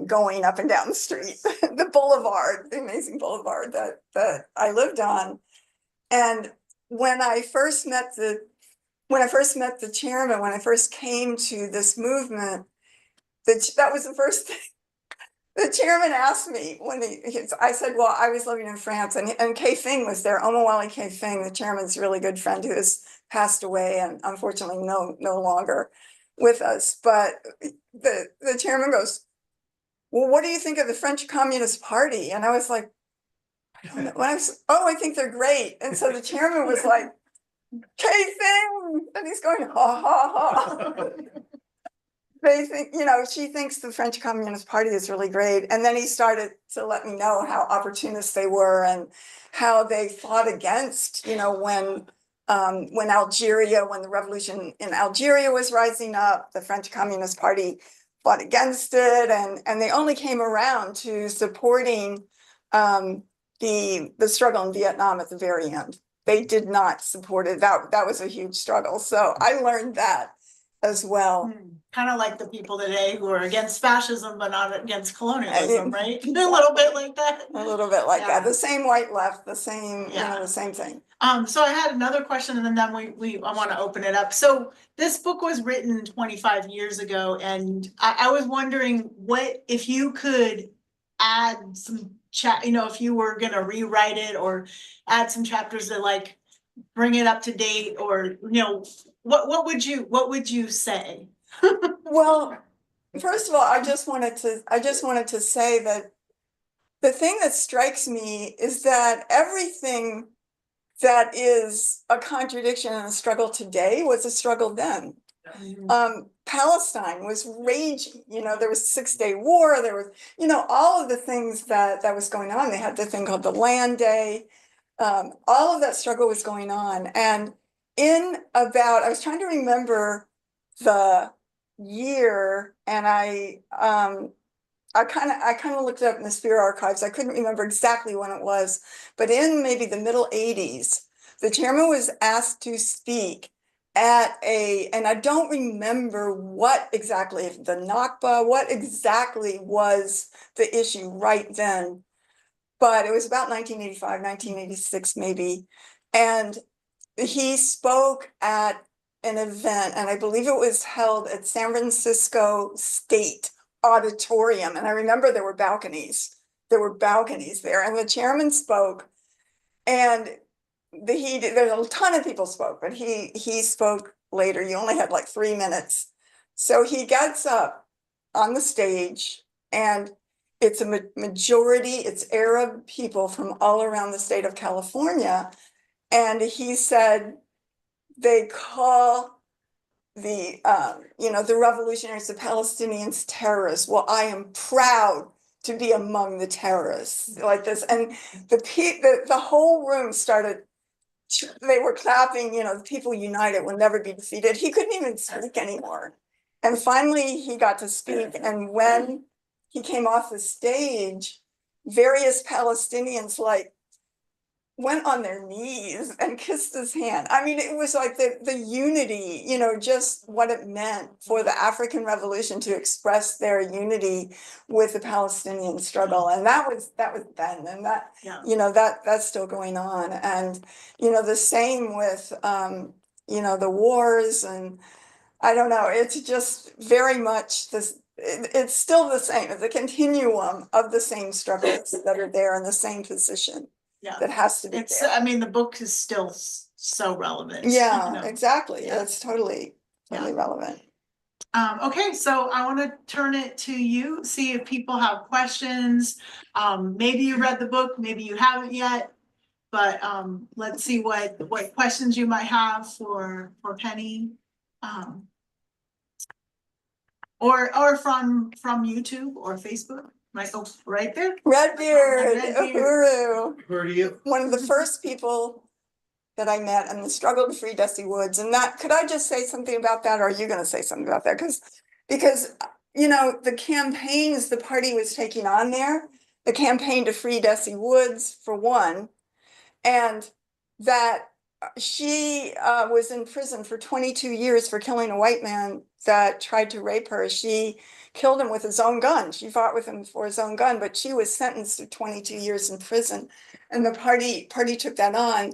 going up and down the street, the boulevard, the amazing boulevard that I lived on. And when I first met the chairman, when I first came to this movement, that was the first thing the chairman asked me I said, well, I was living in France, and Kay Fing was there. Omawali Kay Fing, the chairman's really good friend, who has passed away and unfortunately no longer with us. But the chairman goes, well, what do you think of the French Communist Party? And I was like, I don't know. I think they're great. And so the chairman was like, Kay Fing, and he's going, ha ha ha. They think, she thinks the French Communist Party is really great. And then he started to let me know how opportunist they were, and how they fought against, when the revolution in Algeria was rising up, the French Communist Party fought against it, and they only came around to supporting the struggle in Vietnam at the very end. They did not support it. That was a huge struggle. So I learned that as well. Kind of like the people today who are against fascism but not against colonialism, right? A little bit like that. A little bit like that. The same white left, the same, the same thing. So I had another question, and then I want to open it up. So this book was written 25 years ago, and I was wondering what if you could add some if you were gonna rewrite it or add some chapters that like bring it up to date, or what would you say? Well, first of all, I just wanted to say that the thing that strikes me is that everything that is a contradiction and a struggle today was a struggle then. Palestine was raging, there was 6-day war, there was, all of the things that was going on. They had the thing called the Land Day. All of that struggle was going on. And I was trying to remember the year, and I kind of looked it up in the Spear archives. I couldn't remember exactly when it was, but in maybe the middle 80s, the chairman was asked to speak at and I don't remember what exactly, the Nakba, what exactly was the issue right then, but it was about 1985, 1986 maybe. And he spoke at an event, and I believe it was held at San Francisco State Auditorium. And I remember there were balconies there, and the chairman spoke, and there's a ton of people spoke, but he spoke later. You only had like 3 minutes. So he gets up on the stage, and it's a majority, it's Arab people from all around the state of California. And he said, they call the revolutionaries, the Palestinians, terrorists. Well, I am proud to be among the terrorists, like this. And the whole room started, they were clapping, the people united will never be defeated. He couldn't even speak anymore. And finally he got to speak. And when he came off the stage, various Palestinians went on their knees and kissed his hand. I mean, it was like the unity, just what it meant for the African Revolution to express their unity with the Palestinian struggle. And that was then, and that, that's still going on. And, the same with, the wars, and I don't know, it's just very much this, it's still the same. It's a continuum of the same struggles that are there in the same position. Yeah, that has to be there. I mean, the book is still so relevant. Yeah, exactly. Yeah. It's totally relevant. Okay, so I want to turn it to you, see if people have questions. Maybe you read the book, maybe you haven't yet, but let's see what questions you might have for Penny. Or from YouTube or Facebook. Right, right there. Redbeard, Redbeard. Uhuru. Who are you? One of the first people that I met in the struggle to free Desi Woods. And that, could I just say something about that? Or are you going to say something about that? Because the campaigns the party was taking on there, the campaign to free Desi Woods for one, and that she was in prison for 22 years for killing a white man that tried to rape her. She killed him with his own gun. She fought with him for his own gun, but she was sentenced to 22 years in prison. And the party took that on.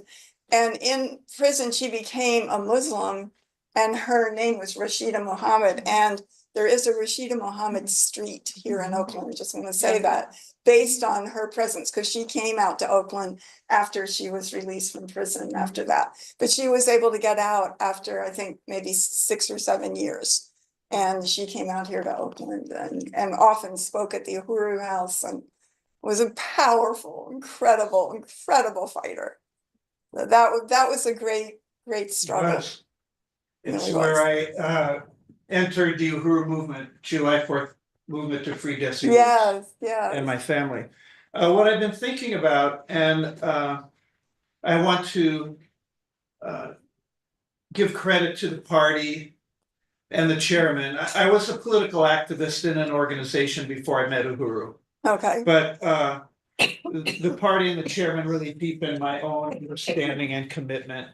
And in prison, she became a Muslim, and her name was Rashida Muhammad. And there is a Rashida Muhammad street here in Oakland. I just want to say that, based on her presence, because she came out to Oakland after she was released from prison after that. But she was able to get out after, I think, maybe 6 or 7 years. And she came out here to Oakland and often spoke at the Uhuru House, and was a powerful, incredible fighter. That was a great struggle. It's where I entered the Uhuru Movement, July 4th movement to free Desi Woods. Yes. And my family. What I've been thinking about, and I want to give credit to the party and the chairman. I was a political activist in an organization before I met Uhuru. Okay. But the party and the chairman really deepened my own understanding and commitment.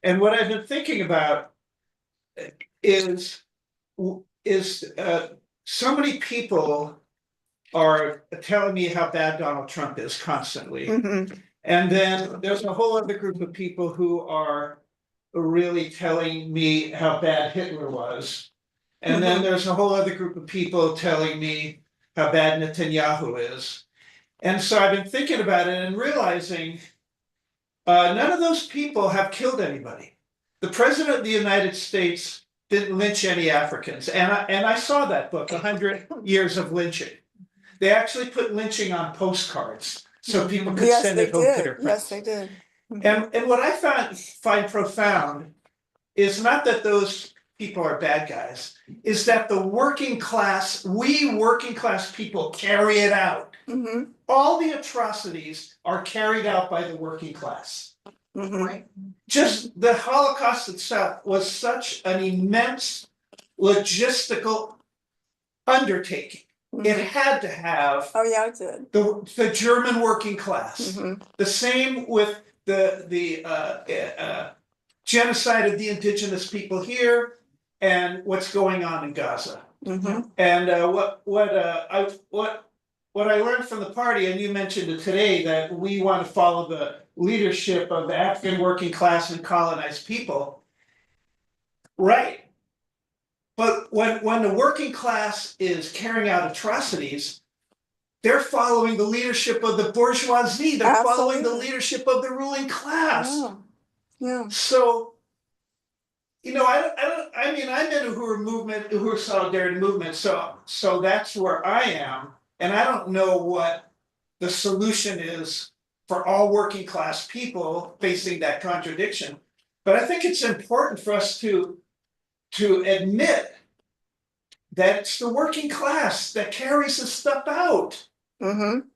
And what I've been thinking about is so many people are telling me how bad Donald Trump is constantly. Mm-hmm. And then there's a whole other group of people who are really telling me how bad Hitler was. And then there's a whole other group of people telling me how bad Netanyahu is. And so I've been thinking about it and realizing none of those people have killed anybody. The president of the United States didn't lynch any Africans. And I saw that book, 100 Years of Lynching. They actually put lynching on postcards so people could send it home to their friends. Yes, they did. And what I find profound is not that those people are bad guys, is that the working class, we working class people carry it out. Mhm, All the atrocities are carried out by the working class. mhm. Right. Just the Holocaust itself was such an immense logistical undertaking. It had to have Oh, yeah, it did. the German working class. Mhm, The same with the genocide of the indigenous people here and what's going on in Gaza. mhm. And what I learned from the party, and you mentioned it today, that we want to follow the leadership of the African working class and colonized people. Right. But when the working class is carrying out atrocities, they're following the leadership of the bourgeoisie. They're following the Absolutely. leadership of the ruling class. Yeah, yeah. So, I mean, I'm in Uhuru Movement, Uhuru Solidarity Movement, so that's where I am. And I don't know what the solution is for all working class people facing that contradiction. But I think it's important for us to admit that it's the working class that carries this stuff out. Mhm.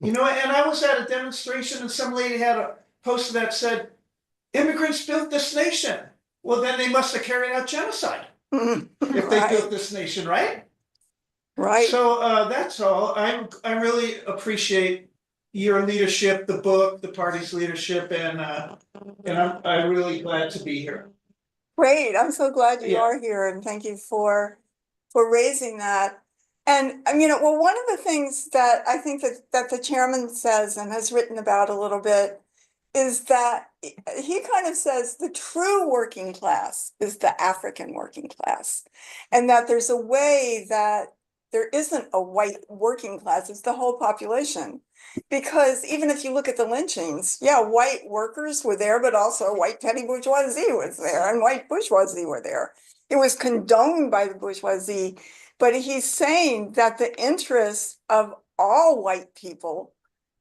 And I was at a demonstration and some lady had a poster that said, immigrants built this nation. Well, then they must have carried out genocide Mhm. if they built Right, this nation, right? right. So that's all. I really appreciate your leadership, the book, the party's leadership, and I'm really glad to be here. Great, I'm so glad you Yeah. are here, and thank you for raising that. And I mean, well, one of the things that I think that the chairman says and has written about a little bit is that he kind of says the true working class is the African working class, and that there's a way that there isn't a white working class, it's the whole population. Because even if you look at the lynchings, yeah, white workers were there, but also white petty bourgeoisie was there and white bourgeoisie were there. It was condoned by the bourgeoisie, but he's saying that the interest of all white people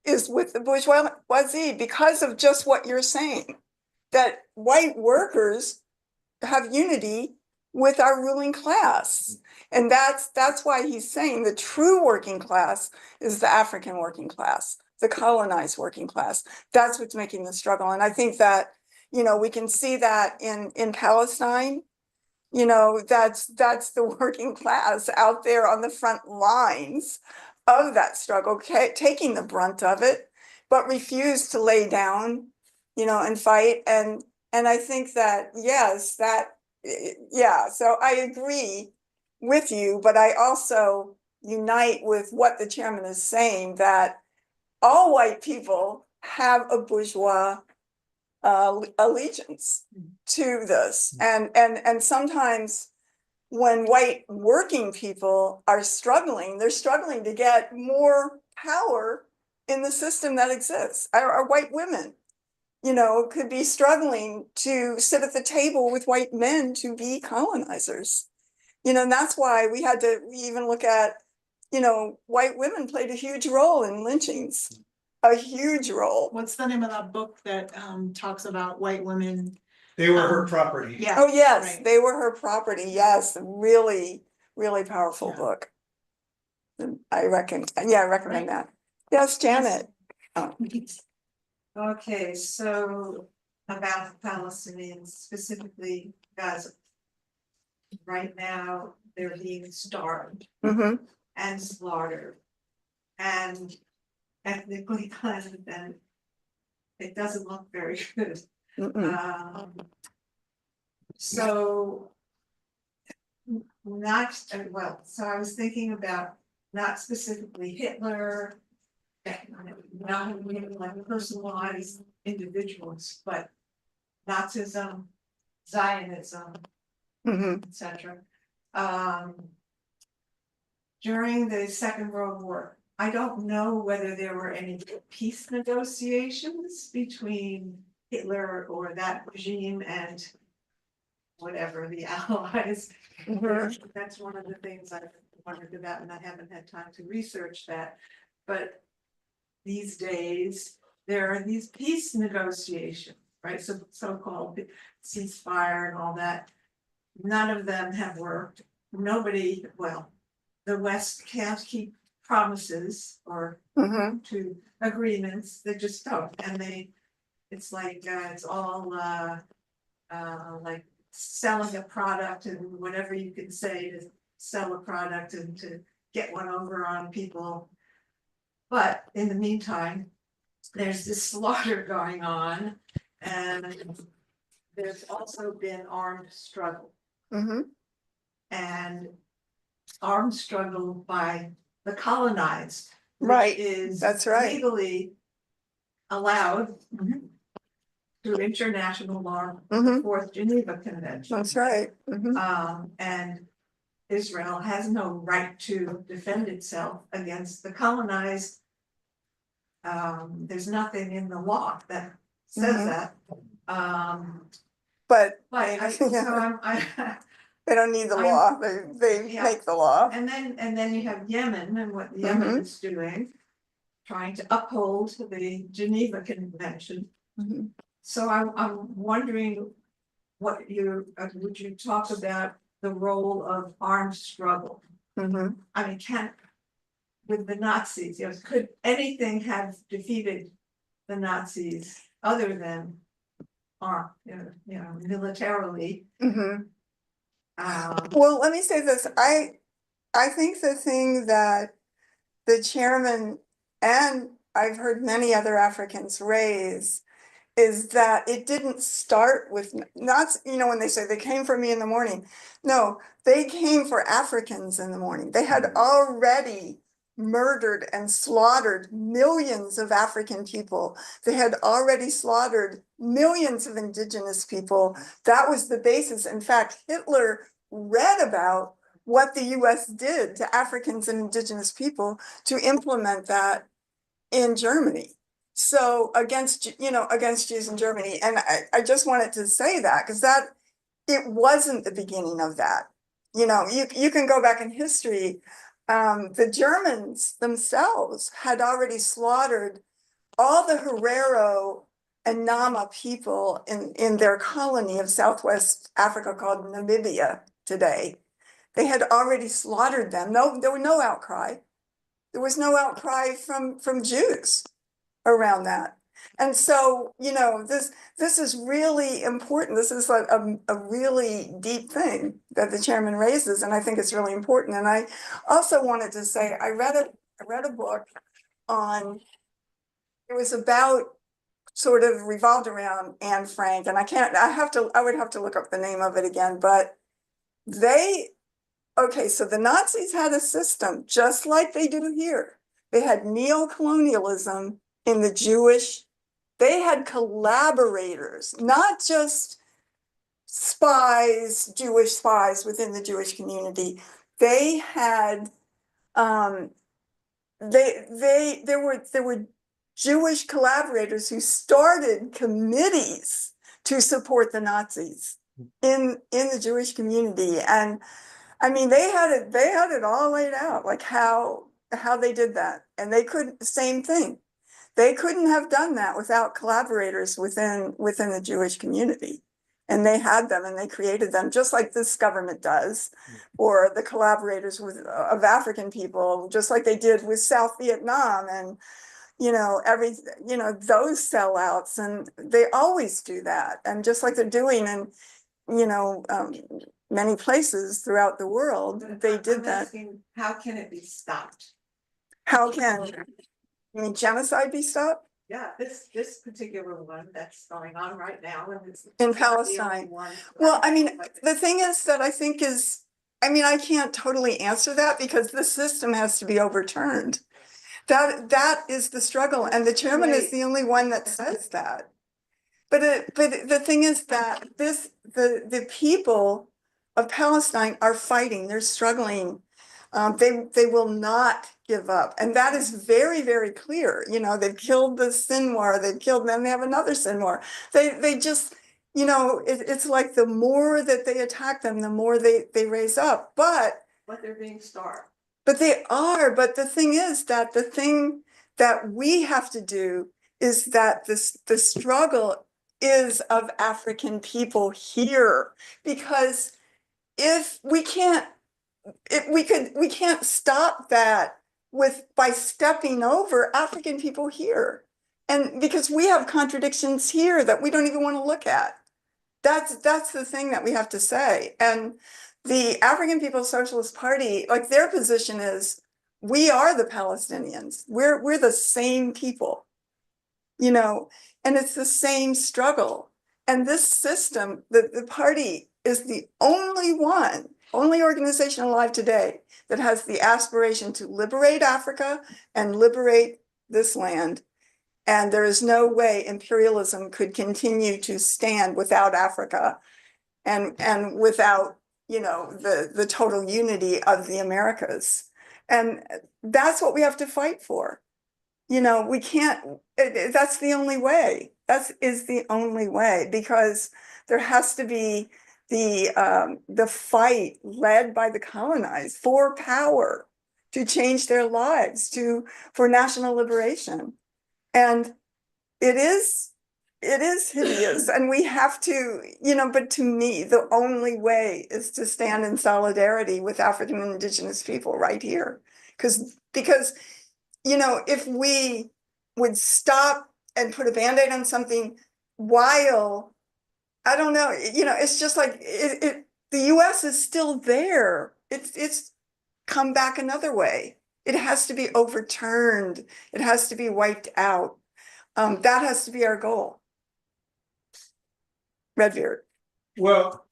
is with the bourgeoisie because of just what you're saying, that white workers have unity with our ruling class. And that's why he's saying the true working class is the African working class, the colonized working class. That's what's making the struggle. And I think that, we can see that in Palestine. That's the working class out there on the front lines of that struggle, taking the brunt of it, but refuse to lay down, and fight. And I think that, yes, yeah, so I agree with you, but I also unite with what the chairman is saying, that all white people have a bourgeois allegiance to this. And sometimes when white working people are struggling, they're struggling to get more power in the system that exists. Our white women, could be struggling to sit at the table with white men to be colonizers. And that's why we even look at, white women played a huge role in lynchings, a huge role. What's the name of that book that talks about white women? They were her property. Yeah. Oh, yes, right. they were her property. Yes, really, really powerful Yeah. book. And I recommend that. Yes, Janet. Oh. Okay, so about the Palestinians, specifically Gaza. Right now, they're being starved Mhm. and slaughtered and ethnically cleansed, and it doesn't look very good. Mm-mm. So so I was thinking about not specifically Hitler, not even like personalized individuals, but Nazism, Zionism, Mhm. etc. During the Second World War, I don't know whether there were any peace negotiations between Hitler or that regime and whatever the Allies. Mhm. That's one of the things I've wondered about, and I haven't had time to research that. But these days, there are these peace negotiations, right? So-called ceasefire and all that. none of them have worked. Nobody, well, the West can't keep promises or Mhm. to agreements, they just don't, and it's like, it's all, like selling a product and whatever you can say to sell a product and to get one over on people. But in the meantime, there's this slaughter going on, and there's also been armed struggle. Mhm. And armed struggle by the colonized. which Right, is that's right. legally allowed through international law, the Mhm. Fourth Geneva Convention. That's right. Mhm. And Israel has no right to defend itself against the colonized. There's nothing in the law that says Mhm. that. But But so they don't need the I'm- law. They Yeah. make the law. and then you have Yemen and what Yemen is doing. Trying to uphold the Geneva Convention. Mhm. So I'm wondering what would you talk about the role of armed struggle? Mhm. I mean, with the Nazis, could anything have defeated the Nazis other than militarily? Mhm. Um, Well, let me say this. I think the thing that the chairman and I've heard many other Africans raise is that it didn't start with not, when they say they came for me in the morning. No, they came for Africans in the morning. They had already murdered and slaughtered millions of African people. They had already slaughtered millions of indigenous people. That was the basis. In fact, Hitler read about what the US did to Africans and indigenous people to implement that in Germany. So against Jews in Germany. And I just wanted to say that because it wasn't the beginning of that. You can go back in history. The Germans themselves had already slaughtered all the Herero and Nama people in their colony of Southwest Africa called Namibia today. They had already slaughtered them. No, there was no outcry. There was no outcry from Jews around that. And so, this is really important. This is a really deep thing that the chairman raises, and I think it's really important. And I also wanted to say, I read a book on, it was about sort of revolved around Anne Frank, and I would have to look up the name of it again, but so the Nazis had a system just like they do here. They had neo-colonialism in the they had collaborators, not just spies, Jewish spies within the Jewish community. They had, there were Jewish collaborators who started committees to support the Nazis in the Jewish community. And I mean, they had it all laid out, like how they did that. And same thing. They couldn't have done that without collaborators within the Jewish community. And they had them and they created them just like this government does, or the collaborators of African people, just like they did with South Vietnam and, those sellouts, and they always do that. And just like they're doing in, many places throughout the world, they did I'm that. asking, how can it be stopped? How can, genocide be stopped? Yeah, this particular one that's going on right now, and it's In not the only Palestine. one. Well, the thing is that I think I can't totally answer that because the system has to be overturned. That is the struggle, and the chairman is the only one that says that. But the thing is that the people of Palestine are fighting, they're struggling. They will not give up. And that is very, very clear. They've killed the Sinwar, they've killed them, they have another Sinwar. They just, it's like the more that they attack them, the more they raise up. But they're being starved. But they are. But the thing is that the thing that we have to do is that the struggle is of African people here, because if we can't, we can't stop that by stepping over African people here. And because we have contradictions here that we don't even want to look at. That's the thing that we have to say. And the African People's Socialist Party, like their position is, we are the Palestinians. We're the same people, you know, and it's the same struggle. And this system, the party is the only organization alive today that has the aspiration to liberate Africa and liberate this land. And there is no way imperialism could continue to stand without Africa and without, you know, the total unity of the Americas. And that's what we have to fight for. You know, we can't, that's the only way. That is the only way, because there has to be the fight led by the colonized for power, to change their lives, for national liberation. And it is hideous, and we have to, you know, but to me, the only way is to stand in solidarity with African and Indigenous people right here. Because, you know, if we would stop and put a Band-Aid on something while, I don't know, you know, it's just like, the US is still there. It's come back another way. It has to be overturned. It has to be wiped out. That has to be our goal. Redbeard. Well,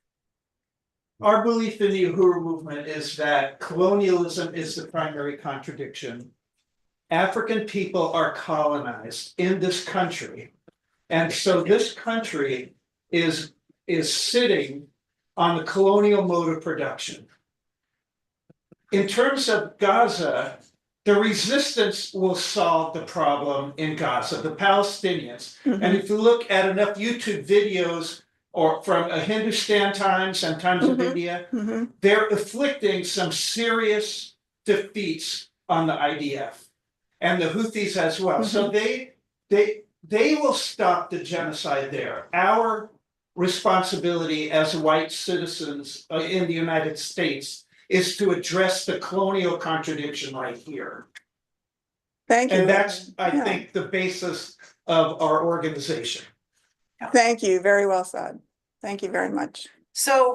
our belief in the Uhuru movement is that colonialism is the primary contradiction. African people are colonized in this country. And so this country is sitting on the colonial mode of production. In terms of Gaza, the resistance will solve the problem in Gaza, the Palestinians. And if you look at enough YouTube videos or from Hindustan Times and Times of India, they're inflicting some serious defeats on the IDF and the Houthis as well. So they will stop the genocide there. Our responsibility as white citizens in the United States is to address the colonial contradiction right here. Thank you. And that's, I think, the basis of our organization. Thank you. Very well said. Thank you very much. So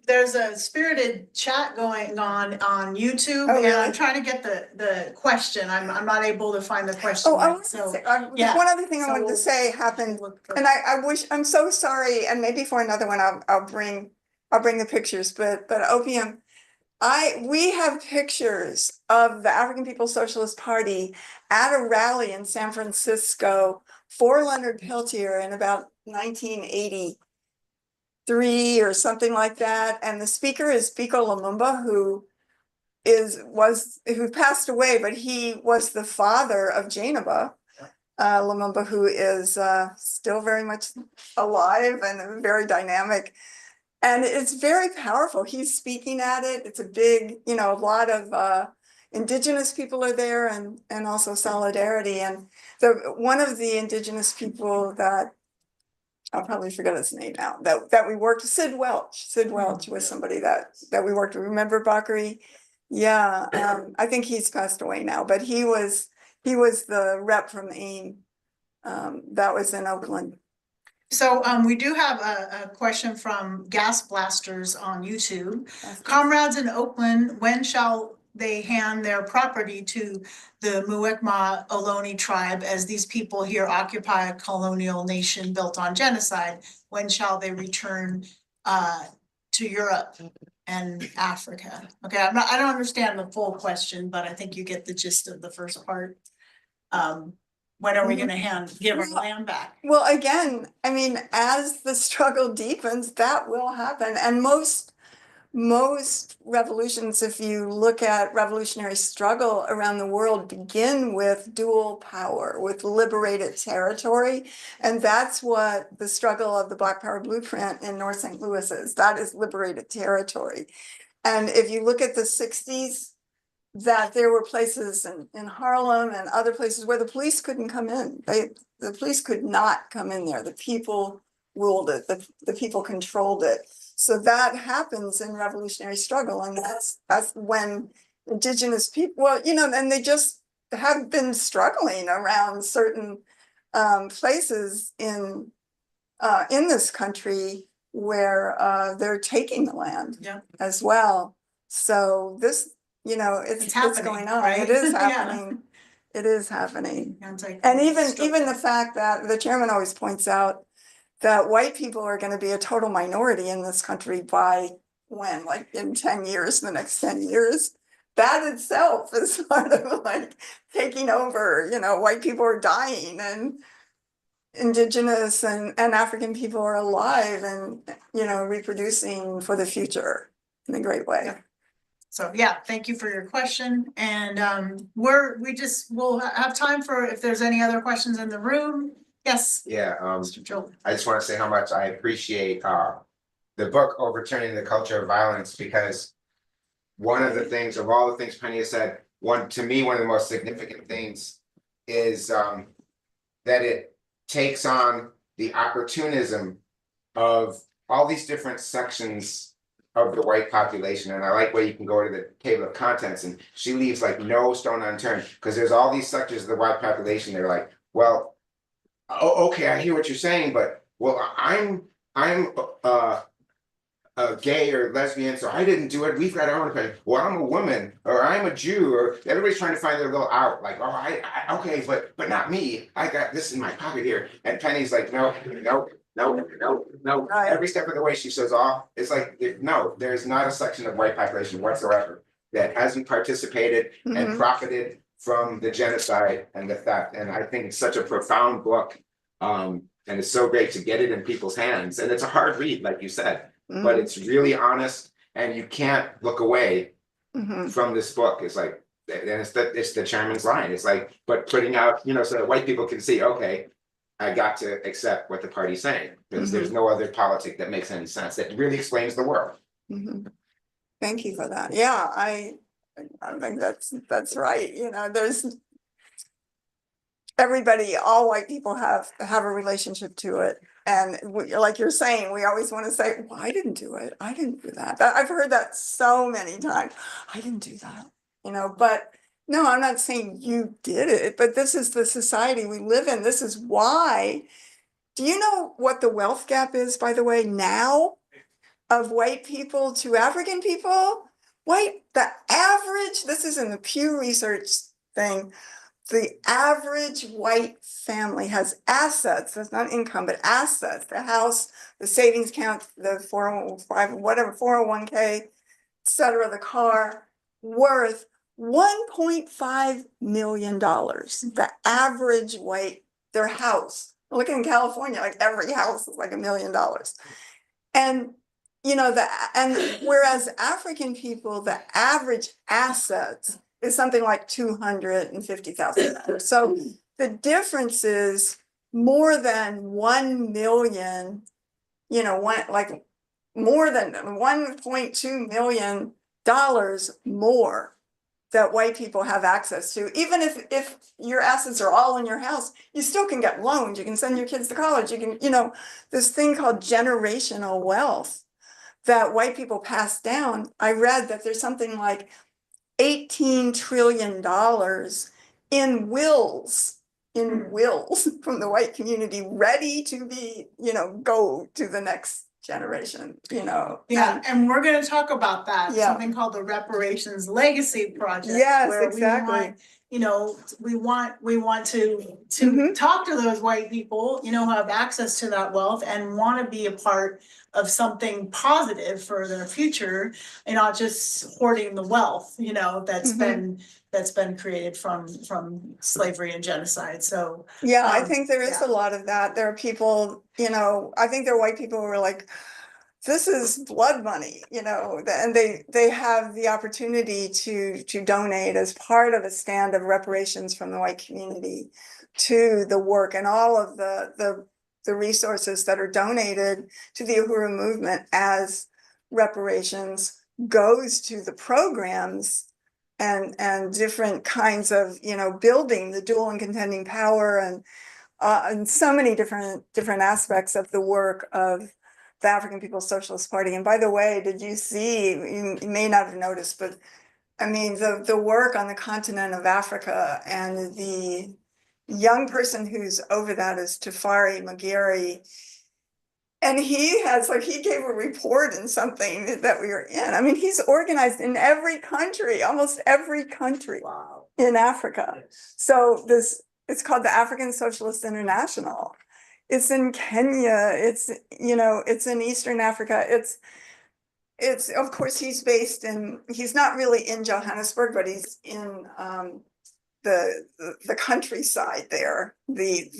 there's a spirited chat going on YouTube, Oh, and really? I'm trying to get the question. I'm not able to find the question. Oh, I right, wanted to so say, yeah. one other thing I So wanted to say happened, look for- and I wish, I'm so sorry, and maybe for another one, I'll bring the pictures, but Opium, we have pictures of the African People's Socialist Party at a rally in San Francisco for Leonard Peltier in about 1983 or something like that. And the speaker is Biko Lumumba, who passed away, but he was the father of Jainaba Lumumba, who is still very much alive and very dynamic. And it's very powerful. He's speaking at it. It's a big, you know, a lot of Indigenous people are there, and also Solidarity. And one of the Indigenous people that, I'll probably forget his name now, that we worked with, Sid Welch. Sid Welch was somebody that we worked with. Remember Bakary? Yeah, I think he's passed away now, but he was the rep from AIM that was in Oakland. So we do have a question from Gas Blasters on YouTube. Comrades in Oakland, when shall they hand their property to the Muwekma Ohlone tribe, as these people here occupy a colonial nation built on genocide? When shall they return to Europe and Africa? Okay, I don't understand the full question, but I think you get the gist of the first part. When are we gonna give our land back? Well, again, I mean, as the struggle deepens, that will happen. And most revolutions, if you look at revolutionary struggle around the world, begin with dual power, with liberated territory. And that's what the struggle of the Black Power Blueprint in North St. Louis is. That is liberated territory. And if you look at the 60s, that there were places in Harlem and other places where the police couldn't come in. The police could not come in there. The people ruled it, the people controlled it. So that happens in revolutionary struggle, and that's when Indigenous people, well, you know, and they just have been struggling around certain places in this country where they're taking the land Yeah. as well. So this, you know, it's happening, going on. right? It is Yeah. happening. It is happening. Anti- And even the fact that the chairman always points out that white people are going to be a total minority in this country by when, like in 10 years, the next 10 years, that itself is sort of like taking over, you know, white people are dying and Indigenous and African people are alive and, you know, reproducing for the future in a great way. Yeah. So, yeah, thank you for your question. And we'll have time for if there's any other questions in the room. Yes, Yeah, Mr. Joel. I just want to say how much I appreciate the book Overturning the Culture of Violence, because one of the things, of all the things Penny has said, one of the most significant things is that it takes on the opportunism of all these different sections of the white population. And I like where you can go to the table of contents and she leaves like no stone unturned, because there's all these sectors of the white population that are like, well, oh, okay, I hear what you're saying, but well, I'm gay or lesbian, so I didn't do it. We've got our own opinion. Well, I'm a woman, or I'm a Jew, or everybody's trying to find their little out. Like, oh, I okay, but not me. I got this in my pocket here. And Penny's like, no. Right. Every step of the way she says, oh, it's like, no, there's not a section of white population whatsoever that hasn't participated and profited from the genocide and the theft. And I think it's such a profound book. And it's so great to get it in people's hands. And it's a hard read, like you said, but it's really honest and you can't look away from this book. It's like, and it's the chairman's line. It's like, but putting out, you know, so that white people can see, okay, I got to accept what the party's saying, because there's no other politic that makes any sense, that really explains the world. Thank you for that. Yeah, I think that's right. You know, there's everybody, all white people have a relationship to it. And like you're saying, we always want to say, well, I didn't do it. I didn't do that. I've heard that so many times. I didn't do that, you know, but no, I'm not saying you did it, but this is the society we live in. This is why. Do you know what the wealth gap is, by the way, now of white people to African people? The average, this is in the Pew Research thing, the average white family has assets, that's not income, but assets, the house, the savings account, the 405, whatever, 401k, et cetera, the car, worth $1.5 million. The average white, their house. Look in California, like every house is like $1 million. And you know, and whereas African people, the average assets is something like $250,000. So the difference is more than 1 million, you know, more than $1.2 million more that white people have access to. Even if your assets are all in your house, you still can get loans. You can send your kids to college. You can, you know, this thing called generational wealth that white people pass down. I read that there's something like $18 trillion in wills from the white community ready to be, you know, go to the next generation, you know. Yeah, and we're gonna talk about that, Yeah. something called the Reparations Legacy Project. Yes, where exactly. we want to talk to those white people, you know, who have access to that wealth and want to be a part of something positive for their future, and not just hoarding the wealth, you know, that's been created from slavery and genocide. So yeah, I think there is a lot of that. There are people, you know, I think there are white people who are like, this is blood money, you know, and they have the opportunity to donate as part of a stand of reparations from the white community to the work, and all of the resources that are donated to the Uhuru Movement as reparations goes to the programs and different kinds of, you know, building the dual and contending power and and so many different aspects of the work of the African People's Socialist Party. And by the way, did you see, you may not have noticed, but I mean, the work on the continent of Africa, and the young person who's over that is Tafari Magere. And he gave a report in something that we were in. I mean, he's organized in every country, almost every country in Africa. So it's called the African Socialist International. It's in Kenya, it's in Eastern Africa. It's of course he's not really in Johannesburg, but he's in the countryside there. They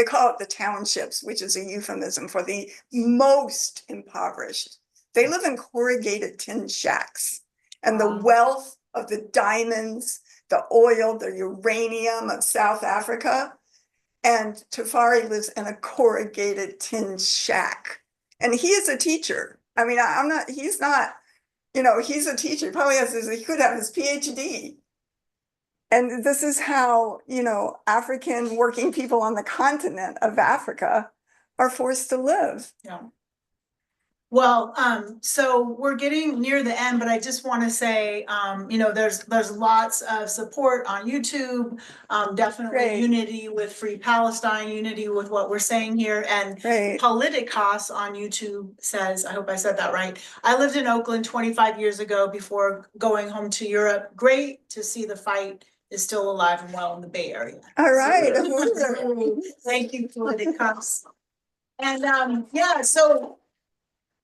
call it the townships, which is a euphemism for the most impoverished. They live in corrugated tin shacks, and the wealth of the diamonds, the oil, the uranium of South Africa. And Tafari lives in a corrugated tin shack. And he is a teacher. I mean, he's not, he's a teacher. He probably he could have his PhD. And this is how, African working people on the continent of Africa are forced to live. Yeah. Well, so we're getting near the end, but I just want to say, there's lots of support on YouTube, definitely Great. unity with Free Palestine, unity with what we're saying here, and Great. Politicos on YouTube says, I hope I said that right, I lived in Oakland 25 years ago before going home to Europe. Great to see the fight is still alive and well in the Bay Area. All right. Thank you, Politicos. And so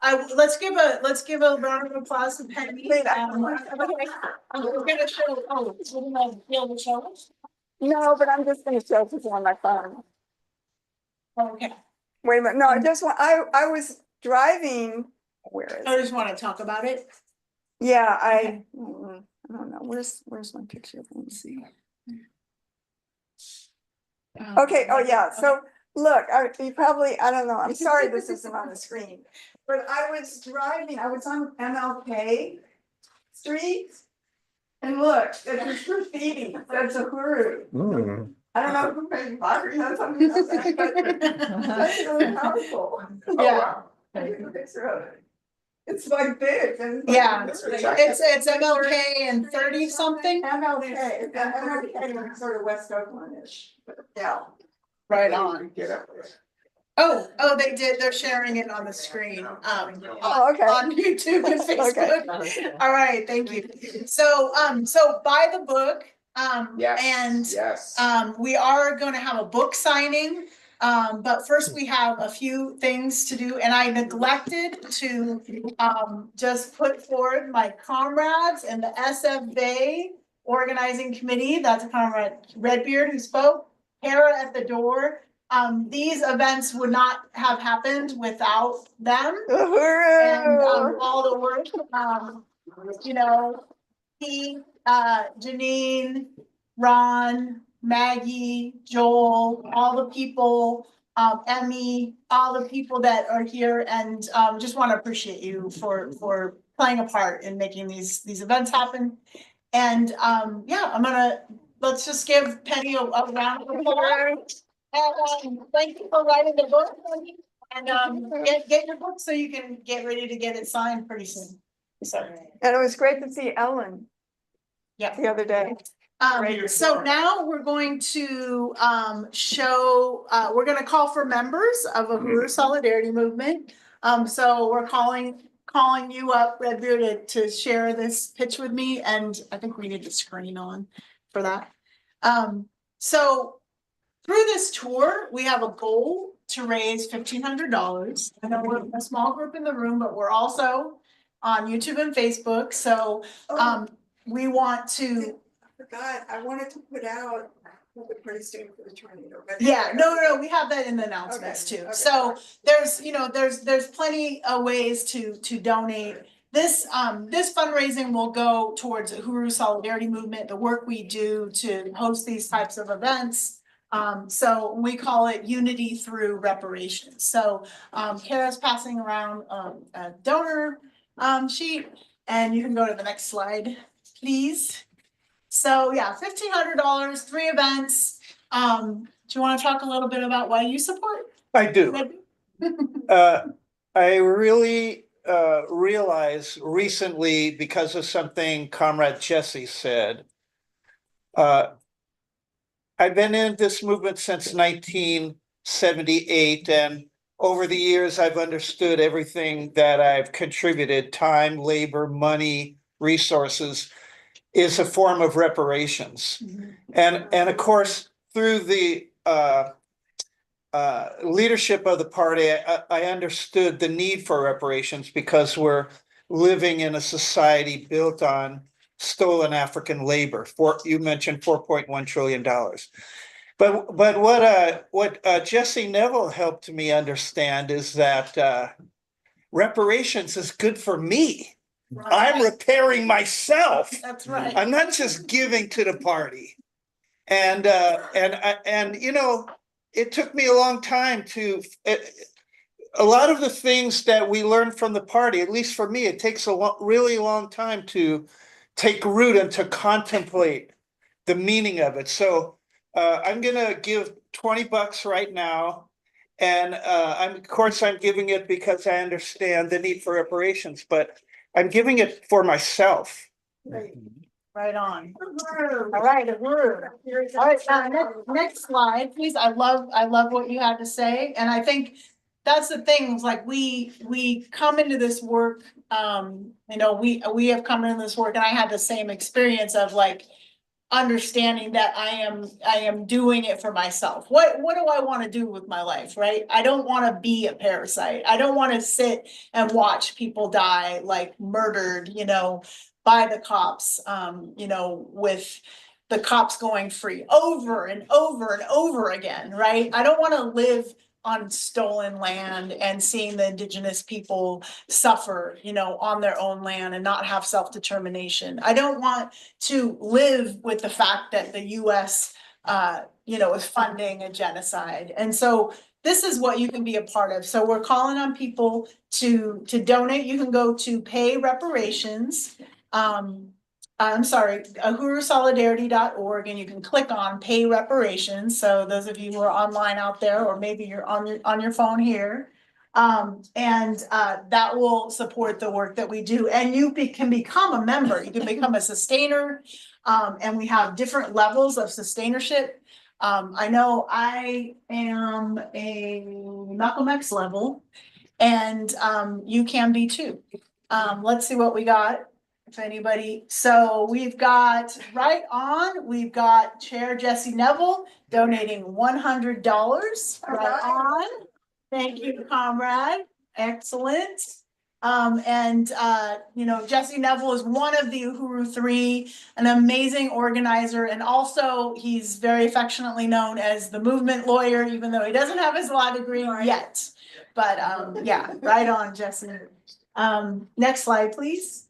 let's give a round of applause to Penny. Wait, We're gonna show. Oh, we're gonna be able to show us. No, but I'm just going to show people on my phone. Okay. Wait a minute. No, I was driving. Where is I it? just want to talk about it. Yeah, Okay. I don't know. Where's my picture? Let me see. Okay. Oh yeah. So look, I don't know. I'm sorry this isn't on the screen, but I was driving. I was on MLK Street, and look, there's graffiti. That's Uhuru. I don't know who made pottery. That's something else, but that's really powerful. Yeah. Take a picture of it. It's like big. And Yeah. it's It's MLK and 30 something. MLK. MLK is sort of West Oakland-ish. Yeah. Right on. Get up there. Oh, they did. They're sharing it on the screen. Oh, okay. On YouTube and Facebook. Okay. All right, thank you. So buy the book. Yes, And yes. we are going to have a book signing. But first we have a few things to do, and I neglected to just put forward my comrades and the SFA organizing committee. That's a comrade Redbeard who spoke, Hera at the door. These events would not have happened without them and all the work. He, Janine, Ron, Maggie, Joel, all the people, Emmy, all the people that are here, and just want to appreciate you for playing a part in making these events happen. And let's just give Penny a round of applause. And thank you for writing the book, Penny. And get your book so you can get ready to get it signed pretty soon. Sorry. And it was great to see Ellen the other day. So now we're going to we're going to call for members of Uhuru Solidarity Movement. So we're calling you up, Redbeard, to share this pitch with me, and I think we need the screen on for that. So through this tour, we have a goal to raise $1,500. I know we're a small group in the room, but we're also on YouTube and Facebook. So we want to. I forgot. I wanted to put out the party student for the tornado. But Yeah, no, we have that in the announcements too. Okay. So there's plenty of ways to donate. This fundraising will go towards Uhuru Solidarity Movement, the work we do to host these types of events. So we call it unity through reparations. So Kara's passing around a donor sheet, and you can go to the next slide, please. So yeah, $1,500, 3 events. Do you want to talk a little bit about why you support? I do. I really realized recently, because of something Comrade Jesse said, I've been in this movement since 1978, and over the years, I've understood everything that I've contributed, time, labor, money, resources, is a form of reparations. And of course, through the leadership of the party, I understood the need for reparations because we're living in a society built on stolen African labor. You mentioned $4.1 trillion. But what Jesse Neville helped me understand is that reparations is good for me. I'm repairing myself. That's right. I'm not just giving to the party. And you know, it took me a long time to. A lot of the things that we learned from the party, at least for me, it takes a really long time to take root and to contemplate the meaning of it. So I'm gonna give $20 right now, and of course I'm giving it because I understand the need for reparations, but I'm giving it for myself. Right on. All right, Uhuru. All right, next slide, please. I love what you had to say, and I think that's the thing. Is like we come into this work. You know, we have come into this work, and I had the same experience of like understanding that I am doing it for myself. What do I want to do with my life, right? I don't want to be a parasite. I don't want to sit and watch people die, like murdered, you know, by the cops, you know, with the cops going free over and over and over again, right? I don't want to live on stolen land and seeing the indigenous people suffer, you know, on their own land and not have self-determination. I don't want to live with the fact that the US, you know, is funding a genocide. And so this is what you can be a part of. So we're calling on people to donate. You can go to pay reparations. I'm sorry, uhurusolidarity.org, and you can click on pay reparations. So those of you who are online out there, or maybe you're on your phone here, that will support the work that we do. And you can become a member. You can become a sustainer, and we have different levels of sustainership. I know I am a Malcolm X level, and you can be too. Let's see what we got. If anybody, so we've got we've got Chair Jesse Neville donating $100. Right on. Thank you, comrade. Excellent. You know, Jesse Neville is one of the Uhuru Three, an amazing organizer, and also he's very affectionately known as the movement lawyer, even though he doesn't have his law degree yet. But yeah, right on, Jesse. Next slide, please.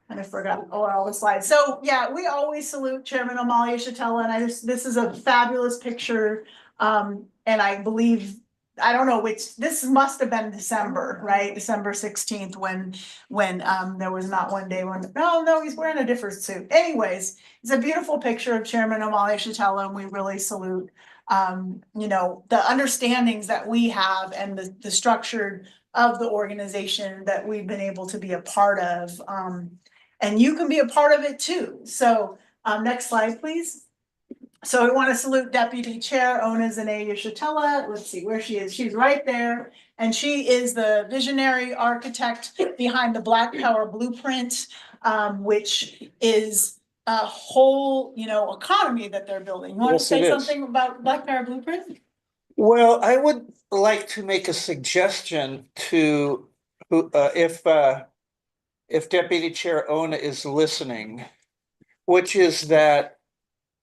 And I forgot all the slides. So yeah, we always salute Chairman Amalia Shatella, and this is a fabulous picture. And I believe, I don't know which, this must have been December, right? December 16th when there was not one day when, no, he's wearing a different suit. Anyways, it's a beautiful picture of Chairman Amalia Shatella, and we really salute, you know, the understandings that we have and the structure of the organization that we've been able to be a part of. And you can be a part of it too. So next slide, please. So we want to salute Deputy Chair Ona Zanaya Shatella. Let's see where she is. She's right there. And she is the visionary architect behind the Black Power Blueprint, which is a whole, you know, economy that they're building. You want to say something about Black Power Blueprint? Well, I would like to make a suggestion to if Deputy Chair Ona is listening, which is that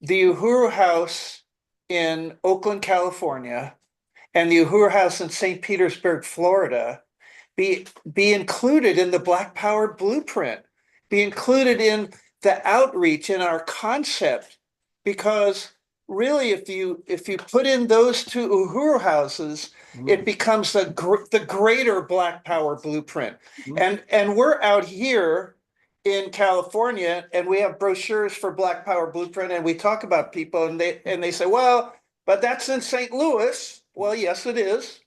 the Uhuru House in Oakland, California, and the Uhuru House in St. Petersburg, Florida, be included in the Black Power Blueprint, be included in the outreach in our concept, because really, if you put in those two Uhuru houses, it becomes the greater Black Power Blueprint. And we're out here in California, and we have brochures for Black Power Blueprint, and we talk about people, and they say, well, But that's in St. Louis. Well, yes, it is.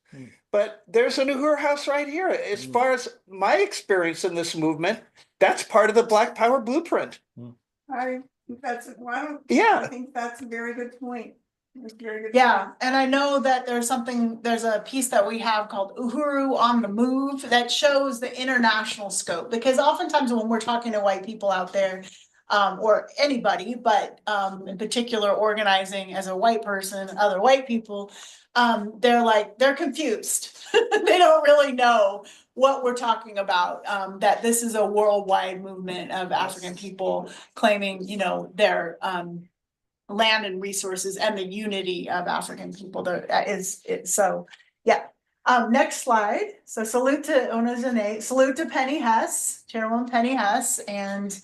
But there's an Uhur house right here. As far as my experience in this movement, that's part of the Black Power blueprint. I Yeah. think that's a very good point. That's a very good Yeah, point. and I know that there's a piece that we have called Uhuru on the Move that shows the international scope, because oftentimes when we're talking to white people out there, or anybody, but in particular organizing as a white person, other white people, they're confused. They don't really know what we're talking about, that this is a worldwide movement of African people claiming, their land and resources and the unity of African people. That is it. So, yeah. Next slide. So salute to Onozane, salute to Penny Hess, Chairwoman Penny Hess, and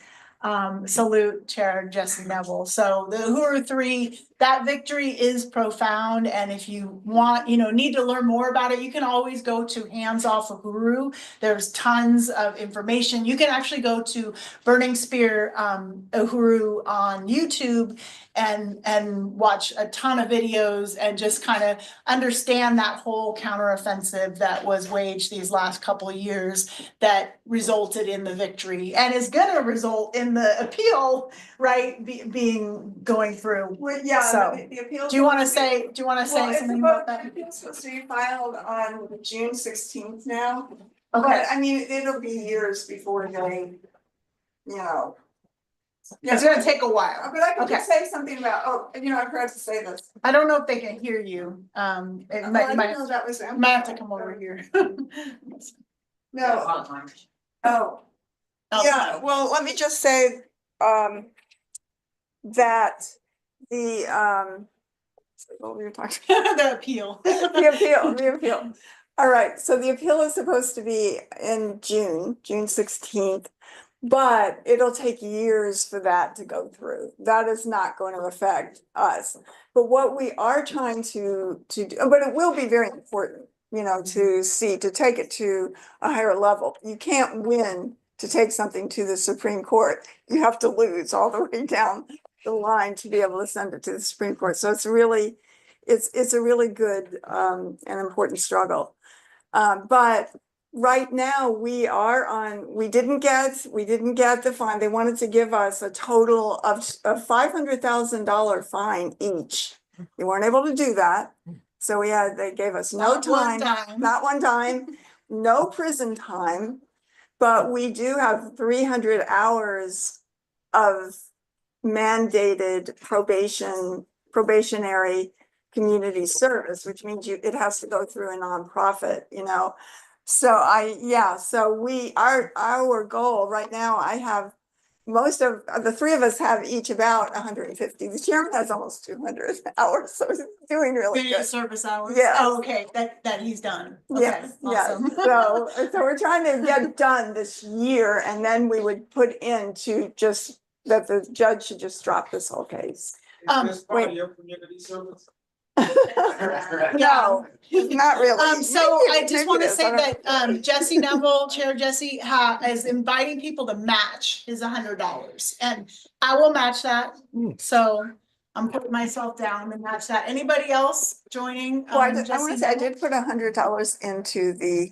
salute Chair Jesse Neville. So the Uhuru 3, that victory is profound. And if you want, need to learn more about it, you can always go to Hands Off Uhuru. There's tons of information. You can actually go to Burning Spear Uhuru on YouTube and watch a ton of videos and just kind of understand that whole counteroffensive that was waged these last couple of years that resulted in the victory and is gonna result in the appeal, right, going through. Well, yeah, So, the appeal. Do you wanna say something about that? It's supposed to be filed on June 16th now, Okay, but I mean, it'll be years before they, Yeah, it's gonna take a while. but I could Okay. just say something about, I forgot to say this. I don't know if they can hear you. I You didn't might know that was. have to come over here. No. Oh, yeah, well, let me just say, that the, what were you talking about? The appeal. The appeal. All right, so the appeal is supposed to be in June 16th. But it'll take years for that to go through. That is not going to affect us. But what we are trying to do, but it will be very important, to take it to a higher level. You can't win to take something to the Supreme Court. You have to lose all the way down the line to be able to send it to the Supreme Court. So it's a really good and important struggle. But right now we didn't get the fine. They wanted to give us a total of $500,000 fine each. They weren't able to do that. So they gave us no Not one time, not one time, no prison time. But we do have 300 hours of mandated probationary community service, which means it has to go through a nonprofit, So our goal right now, I have most of the three of us have each about 150. The chairman has almost 200 hours, so he's doing really Community good. service hours? Yes. Oh, okay, that he's done. Okay, Yes, awesome. so we're trying to get done this year, and then we would put into just that the judge should just drop this whole case. Wait. Your community service? No, not really. So I just Maybe want it to is, say I don't that Jesse Neville, Chair Jesse, is inviting people to match his $100, and I will match that. So I'm putting myself down and match that. Anybody else joining? Well, I want Jesse to say, I Neville? did put $100 into the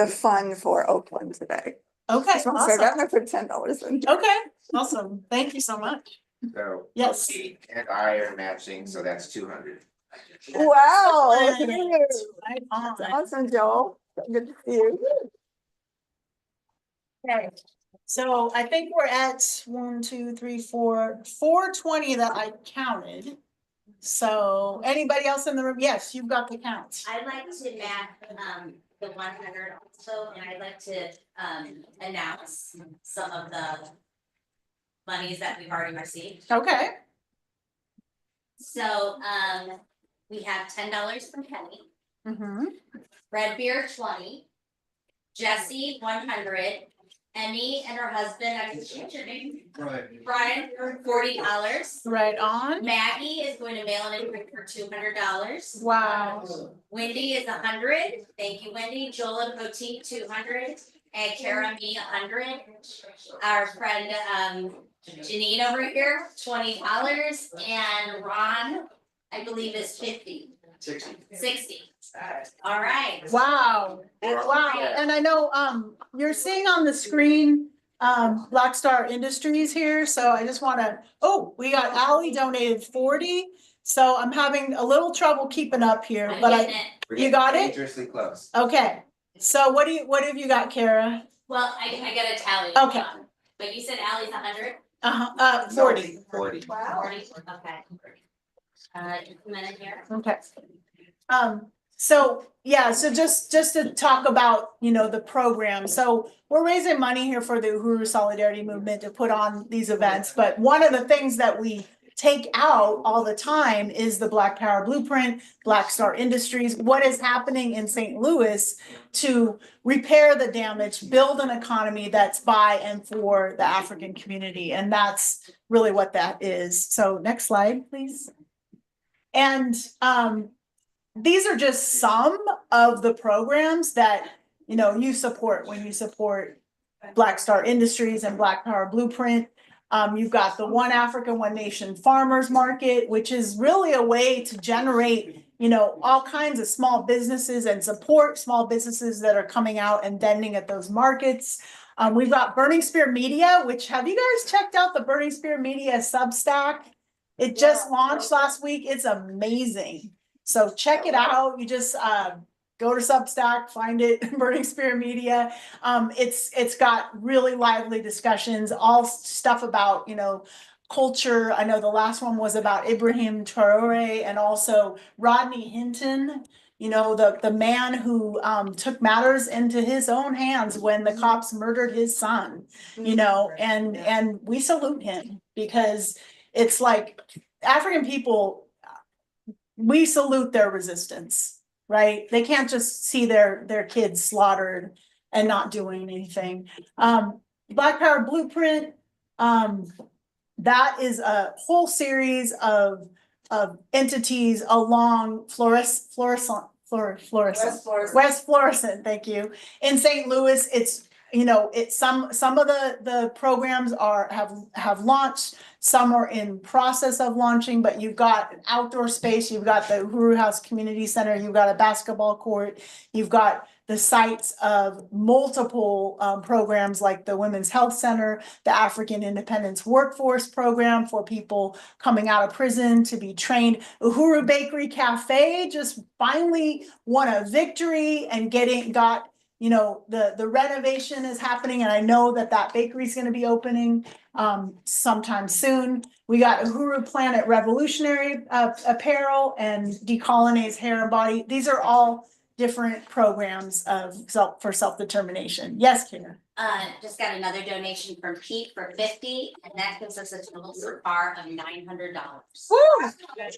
fund for Oakland today. Okay, Just want to say that, awesome. and I put $10 in. Okay, awesome. Thank you so much. So. Yes. Opie and I are matching, so that's 200. Wow. Right look at you. on. That's awesome, Joel. Good to see you. Okay, so I think we're at 420 that I counted. So anybody else in the room? Yes, you've got the counts. I'd like to match the 100 also, and I'd like to announce some of the monies that we've already received. Okay, So we have $10 from Penny, Red Beer 20, Jesse 100, Emmy and her husband, I can change your name, Brian, $40. right on. Maggie is going to mail it in for $200. Wow. Wendy is 100. Thank you, Wendy. Joel and Poteet 200, and Kara me 100. Our friend Janine over here $20, and Ron I believe is 50. 60. 60. All right. Wow, wow, and I know, you're seeing on the screen, Black Star Industries here, so I just wanna, oh, we got Ally donated 40. So I'm having a little trouble keeping up here, I'm but getting I, it. We're You getting got it? Dangerously close. okay, so what have you got, Kara? Well, I got a tally. Okay. But you said Ally's 100? 40, 40. 40, okay. Just a minute here. okay. So, yeah, so just to talk about, you know, the program, so we're raising money here for the Uhuru Solidarity Movement to put on these events, but one of the things that we take out all the time is the Black Power Blueprint, Black Star Industries, what is happening in St. Louis to repair the damage, build an economy that's by and for the African community, and that's really what that is. So next slide, please. And these are just some of the programs that, you know, you support when you support Black Star Industries and Black Power Blueprint. You've got the One Africa, One Nation Farmers Market, which is really a way to generate, you know, all kinds of small businesses and support small businesses that are coming out and vending at those markets. We've got Burning Spear Media, which, have you guys checked out the Burning Spear Media Substack? It just launched last week. It's amazing. So check it out. You just go to Substack, find it, Burning Spear Media. It's got really lively discussions, all stuff about, you know, culture. I know the last one was about Ibrahim Traore and also Rodney Hinton, you know, the man who took matters into his own hands when the cops murdered his son, you know, and we salute him because it's like African people, we salute their resistance, right? They can't just see their kids slaughtered and not doing anything. Black Power Blueprint, that is a whole series of entities along West Florissant, thank you. In St. Louis, it's, you know, it's some of the programs have launched, some are in process of launching, but you've got an outdoor space, you've got the Uhuru House Community Center, you've got a basketball court, you've got the sites of multiple programs like the Women's Health Center, the African Independence Workforce Program for people coming out of prison to be trained. Uhuru Bakery Cafe just finally won a victory and got, you know, the renovation is happening, and I know that bakery is going to be opening sometime soon. We got Uhuru Planet Revolutionary Apparel and Decolonize Hair and Body. These are all different programs for self-determination. Yes, Karen. Just got another donation from Pete for 50, and that gives us a total so far of $900. Woo!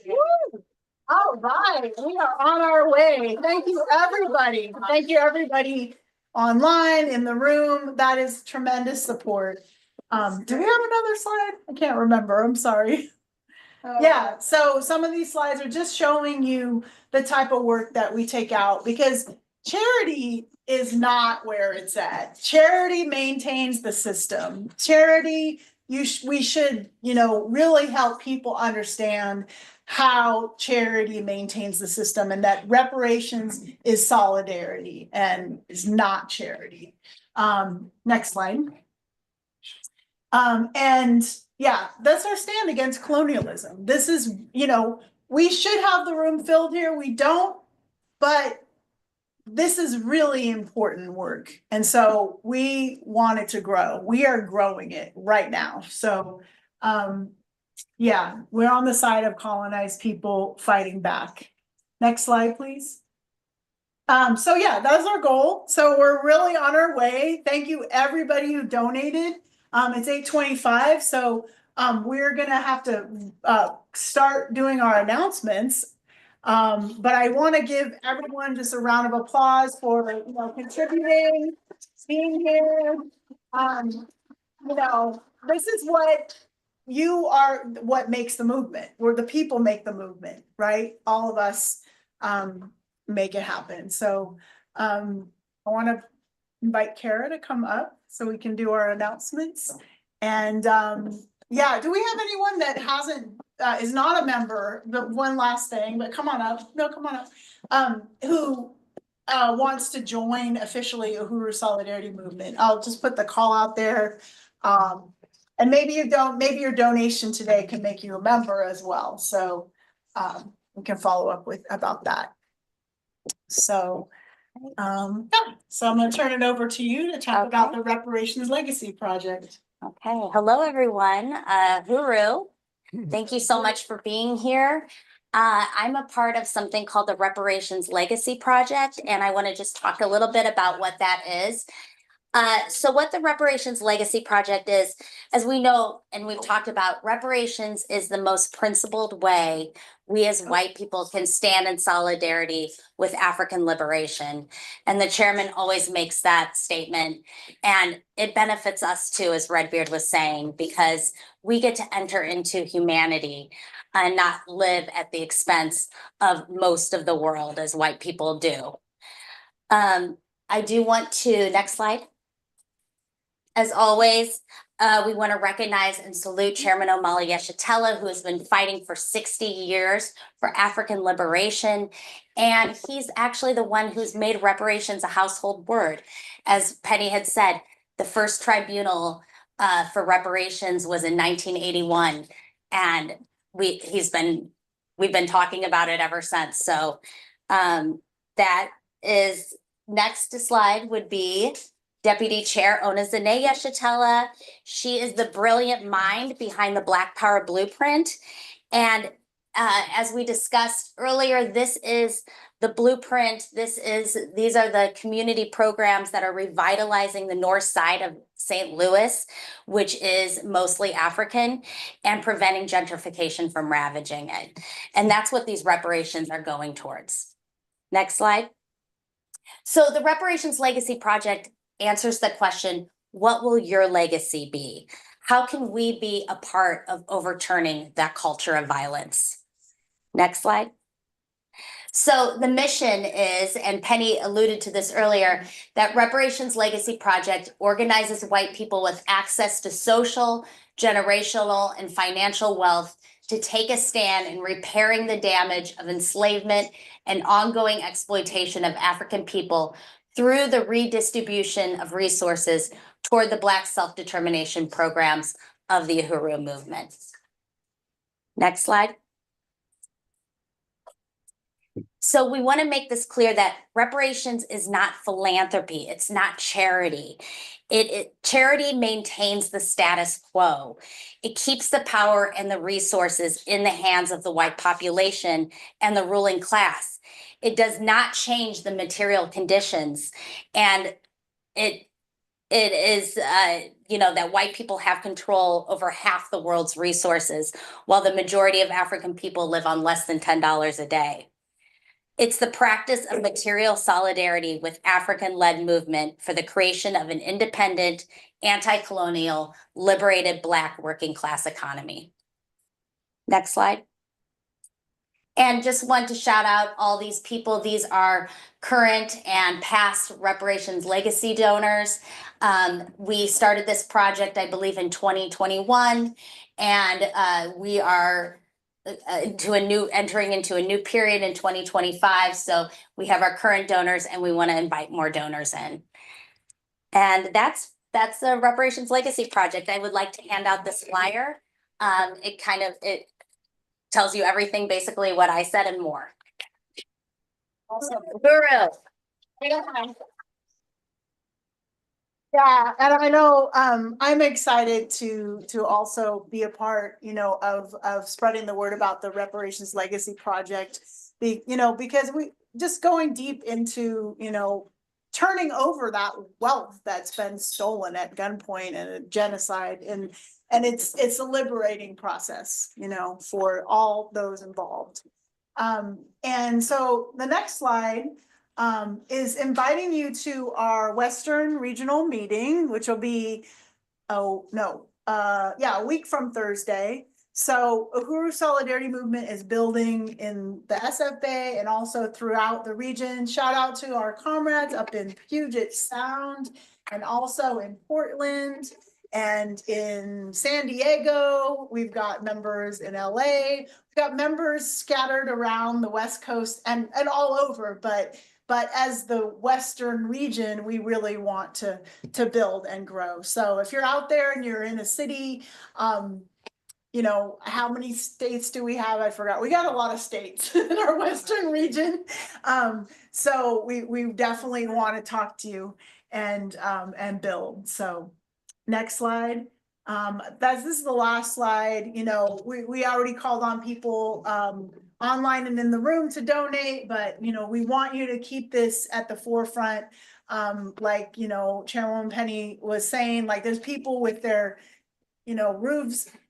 Woo! All right, we are on our way. Thank you, everybody. Thank you, everybody online, in the room. That is tremendous support. Do we have another slide? I can't remember. I'm sorry. Yeah, so some of these slides are just showing you the type of work that we take out, because charity is not where it's at. Charity maintains the system. Charity, we should, you know, really help people understand how charity maintains the system, and that reparations is solidarity and is not charity. Next slide. And yeah, that's our stand against colonialism. This is, you know, we should have the room filled here. We don't, but this is really important work. And so we want it to grow. We are growing it right now. So, yeah, we're on the side of colonized people fighting back. Next slide, please. So yeah, that's our goal. So we're really on our way. Thank you, everybody who donated. It's 8:25, so we're gonna have to start doing our announcements. But I want to give everyone just a round of applause for, you know, contributing, being here. You know, this is what makes the movement, where the people make the movement, right? All of us make it happen. So I want to invite Kara to come up so we can do our announcements. And yeah, do we have anyone that hasn't is not a member, but one last thing, but come on up, no, come on up. Who wants to join officially Uhuru Solidarity Movement. I'll just put the call out there. And maybe you don't, maybe your donation today can make you a member as well. So we can follow up with about that. So yeah, so I'm gonna turn it over to you to talk about the Reparations Legacy Project. Okay, hello everyone, Uhuru. Thank you so much for being here. I'm a part of something called the Reparations Legacy Project, and I want to just talk a little bit about what that is. So what the Reparations Legacy Project is, as we know, and we've talked about, reparations is the most principled way we as white people can stand in solidarity with African liberation. And the chairman always makes that statement. And it benefits us too, as Redbeard was saying, because we get to enter into humanity and not live at the expense of most of the world as white people do. I do want to, next slide. As always, we want to recognize and salute Chairman Omali Yeshitela, who has been fighting for 60 years for African liberation. And he's actually the one who's made reparations a household word. As Penny had said, the first tribunal for reparations was in 1981. And we've been talking about it ever since. So that is, next slide would be Deputy Chair Onezene Yeshitela. She is the brilliant mind behind the Black Power Blueprint. And as we discussed earlier, this is the blueprint. These are the community programs that are revitalizing the north side of St. Louis, which is mostly African, and preventing gentrification from ravaging it. And that's what these reparations are going towards. Next slide. So the Reparations Legacy Project answers the question, what will your legacy be? How can we be a part of overturning that culture of violence? Next slide. So the mission is, and Penny alluded to this earlier, that Reparations Legacy Project organizes white people with access to social, generational, and financial wealth to take a stand in repairing the damage of enslavement and ongoing exploitation of African people through the redistribution of resources toward the Black self-determination programs of the Uhuru Movement. Next slide. So we want to make this clear that reparations is not philanthropy. It's not charity. Charity maintains the status quo. It keeps the power and the resources in the hands of the white population and the ruling class. It does not change the material conditions. And it is, that white people have control over half the world's resources, while the majority of African people live on less than $10 a day. It's the practice of material solidarity with African-led movement for the creation of an independent, anti-colonial, liberated Black working class economy. Next slide. And just want to shout out all these people. These are current and past reparations legacy donors. We started this project, I believe, in 2021, and we are entering into a new period in 2025. So we have our current donors, and we want to invite more donors in. And that's the Reparations Legacy Project. I would like to hand out this flyer. It tells you everything, basically what I said and more. Also, Uhuru. Yeah, and I know I'm excited to also be a part, of spreading the word about the Reparations Legacy Project. Because we just going deep into, turning over that wealth that's been stolen at gunpoint and a genocide, and it's a liberating process, for all those involved. And so the next slide is inviting you to our Western Regional meeting, which will be, a week from Thursday. So Uhuru Solidarity Movement is building in the SF Bay and also throughout the region. Shout out to our comrades up in Puget Sound and also in Portland. And in San Diego, we've got members in LA, we've got members scattered around the West Coast and all over, but as the Western region, we really want to build and grow. So if you're out there and you're in a city, you know, how many states do we have? I forgot. We got a lot of states in our Western region. So we definitely want to talk to you and build. So next slide. This is the last slide. You know, we already called on people online and in the room to donate, but you know, we want you to keep this at the forefront. Like, you know, Chairwoman Penny was saying, like there's people with their, you know,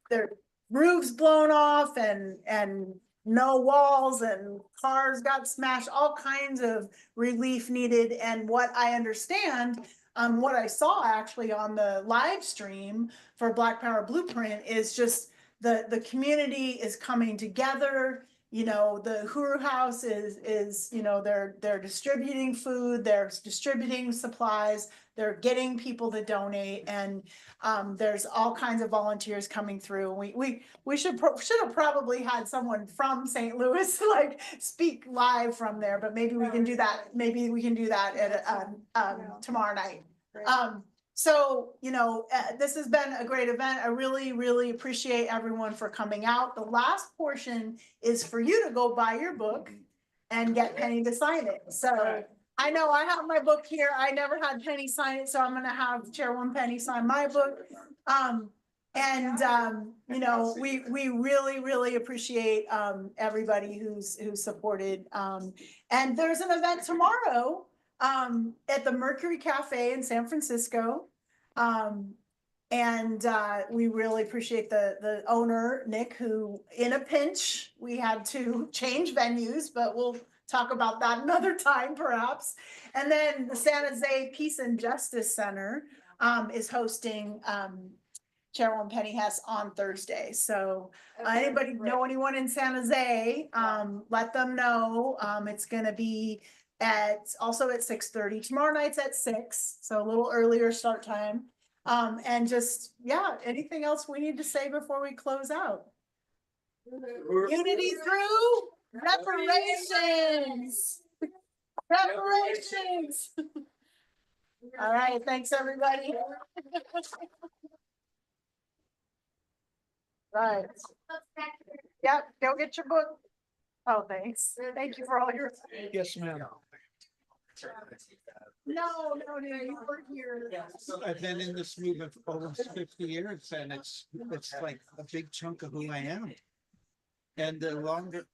their roofs blown off and no walls and cars got smashed, all kinds of relief needed. And what I understand, what I saw actually on the live stream for Black Power Blueprint is just the community is coming together. You know, the Uhuru House is, you know, they're distributing food, they're distributing supplies, they're getting people to donate, and there's all kinds of volunteers coming through. We should have probably had someone from St. Louis like speak live from there, but maybe we can do that. Maybe we can do that at tomorrow night. So, you know, this has been a great event. I really, really appreciate everyone for coming out. The last portion is for you to go buy your book and get Penny to sign it. So I know I have my book here. I never had Penny sign it, so I'm gonna have Chairwoman Penny sign my book. You know, we really, really appreciate everybody who's supported. And there's an event tomorrow at the Mercury Cafe in San Francisco. We really appreciate the owner, Nick, who in a pinch, we had to change venues, but we'll talk about that another time perhaps. And then the San Jose Peace and Justice Center is hosting Chairwoman Penny Hess on Thursday. So anybody know anyone in San Jose, let them know. It's gonna be also at 6:30. Tomorrow night's at 6, so a little earlier start time. And just, yeah, anything else we need to say before we close out? Unity through reparations. Reparations. All right, thanks everybody. Right. Yep, go get your book. Oh, thanks. Thank you for all your. Yes, ma'am. No, you were here. I've been in this movement for almost 50 years and it's like a big chunk of who I am. And the longer